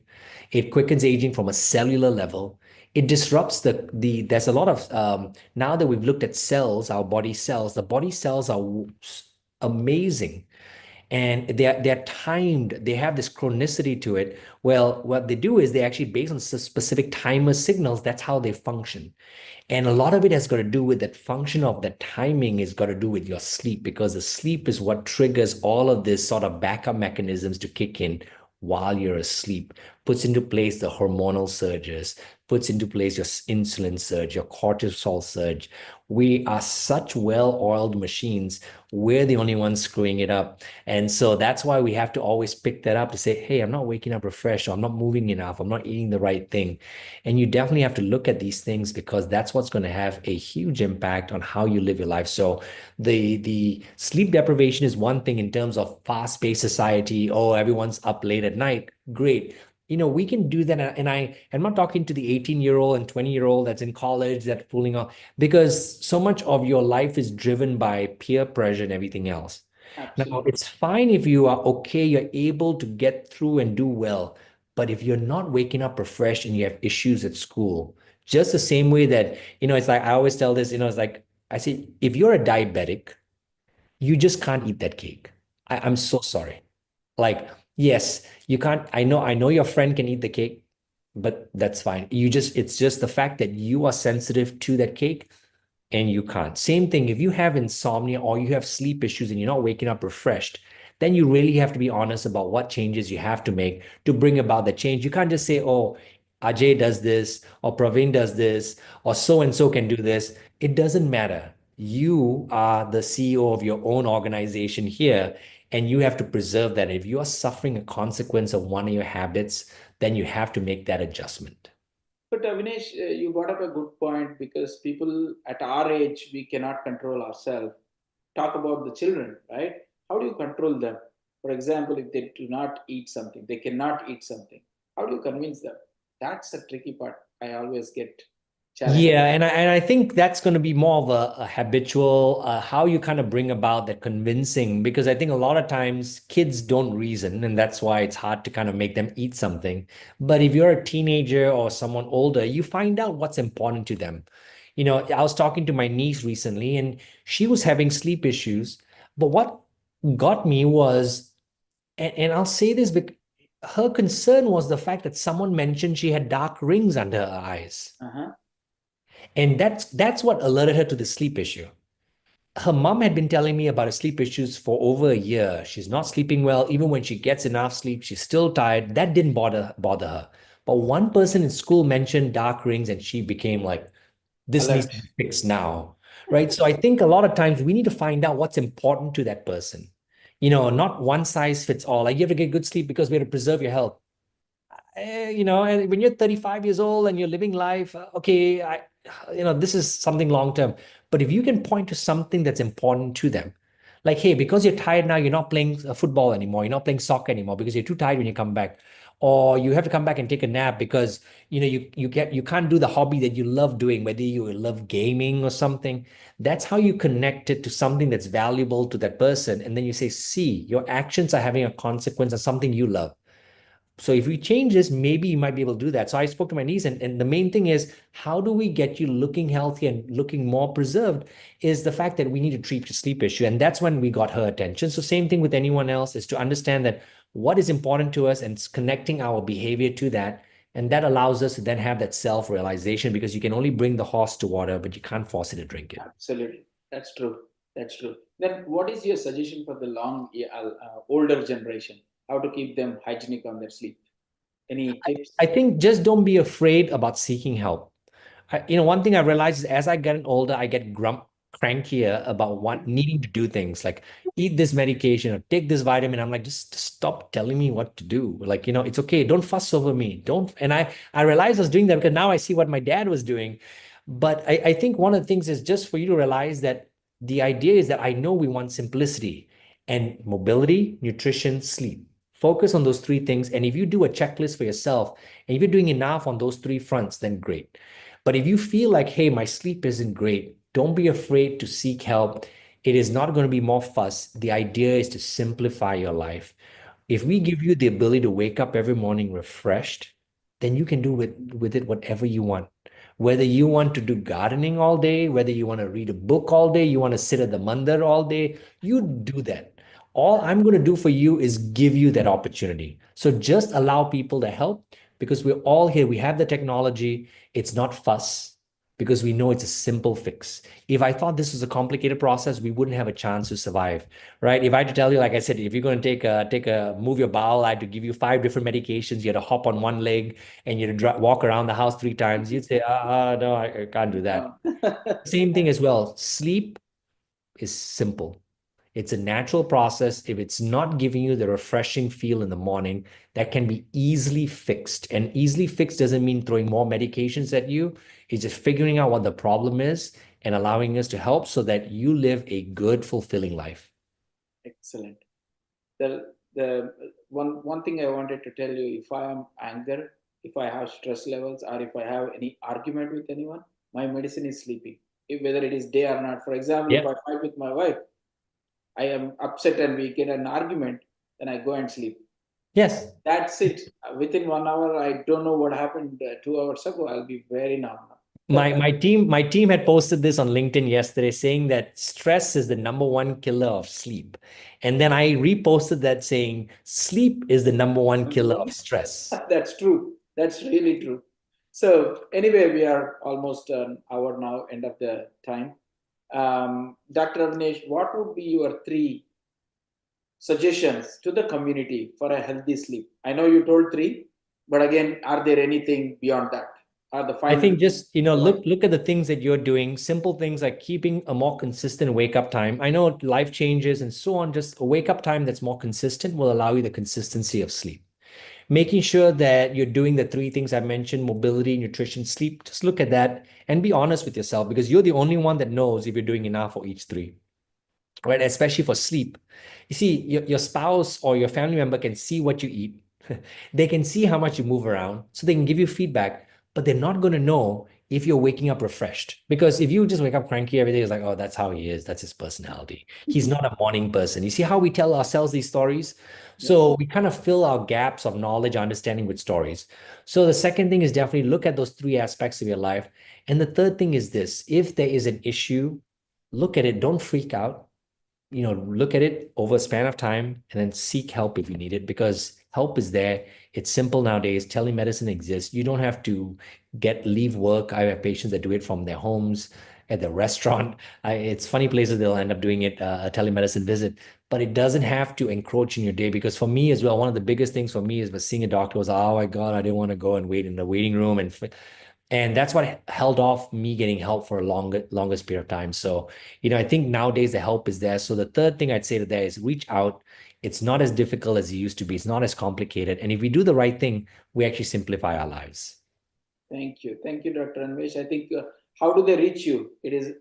Speaker 2: It quickens aging from a cellular level. It disrupts there's a lot of, now that we've looked at cells, our body cells, the body cells are amazing. and they're timed. They have this chronicity to it. Well, what they do is they actually based on specific timer signals. That's how they function. And a lot of it has got to do with that function of the timing is got to do with your sleep, because the sleep is what triggers all of this sort of backup mechanisms to kick in while you're asleep, puts into place the hormonal surges, puts into place your insulin surge, your cortisol surge. We are such well-oiled machines. We're the only ones screwing it up. And so that's why we have to always pick that up to say, hey, I'm not waking up refreshed, or I'm not moving enough, I'm not eating the right thing. And you definitely have to look at these things, because that's what's going to have a huge impact on how you live your life. So the sleep deprivation is one thing in terms of fast-paced society. Oh, everyone's up late at night. Great. We can do that. And I'm not talking to the 18-year-old and 20-year-old that's in college that's fooling off, because so much of your life is driven by peer pressure and everything else. Now,
Speaker 1: Absolutely.
Speaker 2: it's fine if you are okay, you're able to get through and do well. But if you're not waking up refreshed and you have issues at school, just the same way that, it's like I always tell this, it's like I say, if you're a diabetic, you just can't eat that cake. I'm so sorry. Like, yes, you can't. I know your friend can eat the cake, but that's fine. It's just the fact that you are sensitive to that cake and you can't. Same thing, if you have insomnia or you have sleep issues and you're not waking up refreshed, then you really have to be honest about what changes you have to make to bring about the change. You can't just say, oh, Ajay does this, or Praveen does this, or so and so can do this. It doesn't matter. You are the CEO of your own organization here, and you have to preserve that. If you are suffering a consequence of one of your habits, then you have to make that adjustment.
Speaker 1: But Avinash, you brought up a good point, because people at our age, we cannot control ourselves. Talk about the children, right? How do you control them? For example, if they do not eat something, they cannot eat something. How do you convince them? That's the tricky part. I always get challenged.
Speaker 2: Yeah, and I think that's going to be more of a habitual, how you kind of bring about that convincing, because I think a lot of times kids don't reason, and that's why it's hard to kind of make them eat something. But if you're a teenager or someone older, you find out what's important to them. I was talking to my niece recently, and she was having sleep issues. But what got me was, and I'll say this, because her concern was the fact that someone mentioned she had dark rings under her eyes.
Speaker 1: Uh-huh.
Speaker 2: And that's what alerted her to the sleep issue. Her mom had been telling me about her sleep issues for over a year. She's not sleeping well. Even when she gets enough sleep, she's still tired. That didn't bother her. But one person in school mentioned dark rings, and she became like, this needs to
Speaker 1: Alert.
Speaker 2: be fixed now. Right. So I think a lot of times we need to find out what's important to that person. Not one size fits all. Like, you have to get good sleep because we have to preserve your health. And when you're 35 years old and you're living life, okay, this is something long term. But if you can point to something that's important to them, like, hey, because you're tired now, you're not playing football anymore, you're not playing soccer anymore because you're too tired when you come back, or you have to come back and take a nap because you can't do the hobby that you love doing, whether you love gaming or something. That's how you connect it to something that's valuable to that person, and then you say, see, your actions are having a consequence of something you love. So if we change this, maybe you might be able to do that. So I spoke to my niece, and the main thing is, how do we get you looking healthy and looking more preserved, is the fact that we need to treat your sleep issue. And that's when we got her attention. So same thing with anyone else, is to understand that what is important to us and connecting our behavior to that. And that allows us to then have that self-realization, because you can only bring the horse to water, but you can't force it to drink it.
Speaker 1: Absolutely. That's true. That's true. Then, what is your suggestion for the older generation? How to keep them hygienic on their sleep? Any tips?
Speaker 2: I think just don't be afraid about seeking help. One thing I realized is, as I get older, I get crankier about needing to do things like eat this medication or take this vitamin. I'm like, just stop telling me what to do. Like, it's okay. Don't fuss over me. Don't. And I realized I was doing that because now I see what my dad was doing. But I think one of the things is just for you to realize that the idea is that I know we want simplicity and mobility, nutrition, sleep. Focus on those three things. And if you do a checklist for yourself, and if you're doing enough on those three fronts, then great. But if you feel like, hey, my sleep isn't great, don't be afraid to seek help. It is not going to be more fuss. The idea is to simplify your life. If we give you the ability to wake up every morning refreshed, then you can do with it whatever you want. Whether you want to do gardening all day, whether you want to read a book all day, you want to sit at the mandir all day, you do that. All I'm going to do for you is give you that opportunity. So just allow people to help because we're all here. We have the technology. It's not fuss because we know it's a simple fix. If I thought this was a complicated process, we wouldn't have a chance to survive, right? If I had to tell you, like I said, if you're going to move your bowel, I had to give you 5 different medications. You had to hop on one leg and you had to walk around the house 3 times. You'd say, no, I can't do that.
Speaker 1: No.
Speaker 2: Same thing as well. Sleep is simple. It's a natural process. If it's not giving you the refreshing feel in the morning, that can be easily fixed. And easily fixed doesn't mean throwing more medications at you. It's just figuring out what the problem is and allowing us to help so that you live a good, fulfilling life.
Speaker 1: Excellent. The one thing I wanted to tell you, if I am anger, if I have stress levels, or if I have any argument with anyone, my medicine is sleeping. If, whether it is day or not. For example, if
Speaker 2: Yeah.
Speaker 1: I fight with my wife, I am upset and we get an argument, then I go and sleep.
Speaker 2: Yes.
Speaker 1: That's it. Within 1 hour, I don't know what happened 2 hours ago. I'll be very numb now.
Speaker 2: My team had posted this on LinkedIn yesterday saying that stress is the #1 killer of sleep. And then I reposted that saying sleep is the #1 killer of stress.
Speaker 1: That's true. That's really true. So anyway, we are almost an hour now, end of the time. Dr. Avnesh, what would be your 3 suggestions to the community for a healthy sleep? I know you told 3, but again, are there anything beyond that? Are the
Speaker 2: I
Speaker 1: final
Speaker 2: think just,
Speaker 1: one?
Speaker 2: look at the things that you're doing, simple things like keeping a more consistent wake up time. I know life changes and so on, just a wake up time that's more consistent will allow you the consistency of sleep. Making sure that you're doing the 3 things I mentioned, mobility, nutrition, sleep, just look at that and be honest with yourself because you're the only one that knows if you're doing enough for each 3, right? Especially for sleep. You see, your spouse or your family member can see what you eat. They can see how much you move around, so they can give you feedback, but they're not going to know if you're waking up refreshed. Because if you just wake up cranky every day, it's like, oh, that's how he is. That's his personality. He's not a morning person. You see how we tell ourselves these stories?
Speaker 1: Yes.
Speaker 2: So we kind of fill our gaps of knowledge, understanding with stories. So the second thing is definitely look at those 3 aspects of your life. And the third thing is this: if there is an issue, look at it, don't freak out, look at it over a span of time and then seek help if you need it because help is there. It's simple nowadays. Telemedicine exists. You don't have to leave work. I have patients that do it from their homes, at the restaurant. It's funny places they'll end up doing it, a telemedicine visit, but it doesn't have to encroach in your day because for me as well, one of the biggest things for me is was seeing a doctor was, oh my God, I didn't want to go and wait in the waiting room and that's what held off me getting help for a longest period of time. So, I think nowadays the help is there. So the third thing I'd say to that is reach out. It's not as difficult as it used to be. It's not as complicated. And if we do the right thing, we actually simplify our lives.
Speaker 1: Thank you. Thank you, Dr. Anvesh. I think, how do they reach you? It is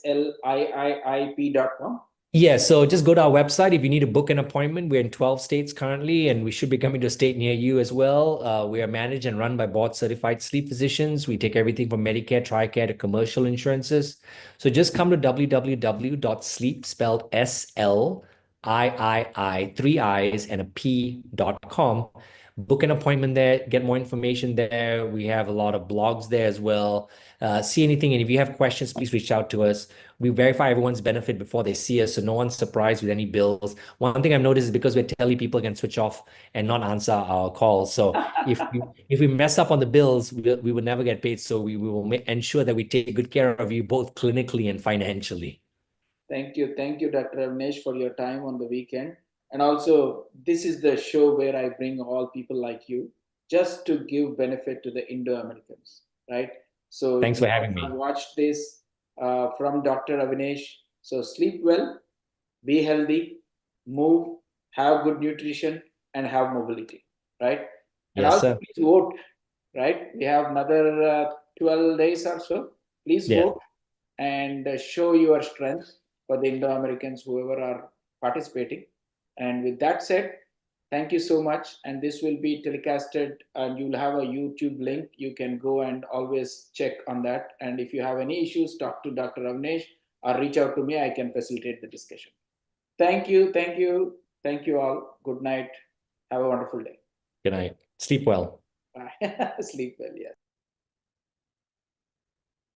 Speaker 1: sliiip.com.
Speaker 2: Yeah, so just go to our website. If you need to book an appointment, we're in 12 states currently, and we should be coming to a state near you as well. We are managed and run by board certified sleep physicians. We take everything from Medicare, TRICARE to commercial insurances. So just come to www.sleep, spelled SLIII, 3 I's and a P.com. Book an appointment there, get more information there. We have a lot of blogs there as well. See anything, and if you have questions, please reach out to us. We verify everyone's benefit before they see us, so no one's surprised with any bills. One thing I've noticed is because we're telling people can switch off and not answer our calls. So if we mess up on the bills, we will never get paid. So we will ensure that we take good care of you both clinically and financially.
Speaker 1: Thank you. Thank you, Dr. Avnesh, for your time on the weekend. And also, this is the show where I bring all people like you just to give benefit to the Indo-Americans, right? So
Speaker 2: Thanks
Speaker 1: you
Speaker 2: for having
Speaker 1: have
Speaker 2: me.
Speaker 1: watched this from Dr. Avnesh. So sleep well, be healthy, move, have good nutrition, and have mobility, right? And
Speaker 2: Yes,
Speaker 1: also,
Speaker 2: sir.
Speaker 1: please vote, right? We have another 12 days or so. Please
Speaker 2: Yeah.
Speaker 1: vote and show your strength for the Indo-Americans, whoever are participating. And with that said, thank you so much. And this will be telecasted, and you'll have a YouTube link. You can go and always check on that. And if you have any issues, talk to Dr. Avnesh or reach out to me. I can facilitate the discussion. Thank you. Thank you. Thank you all. Good night. Have a wonderful day.
Speaker 2: Good night. Sleep well.
Speaker 1: Bye. Sleep well. Yes.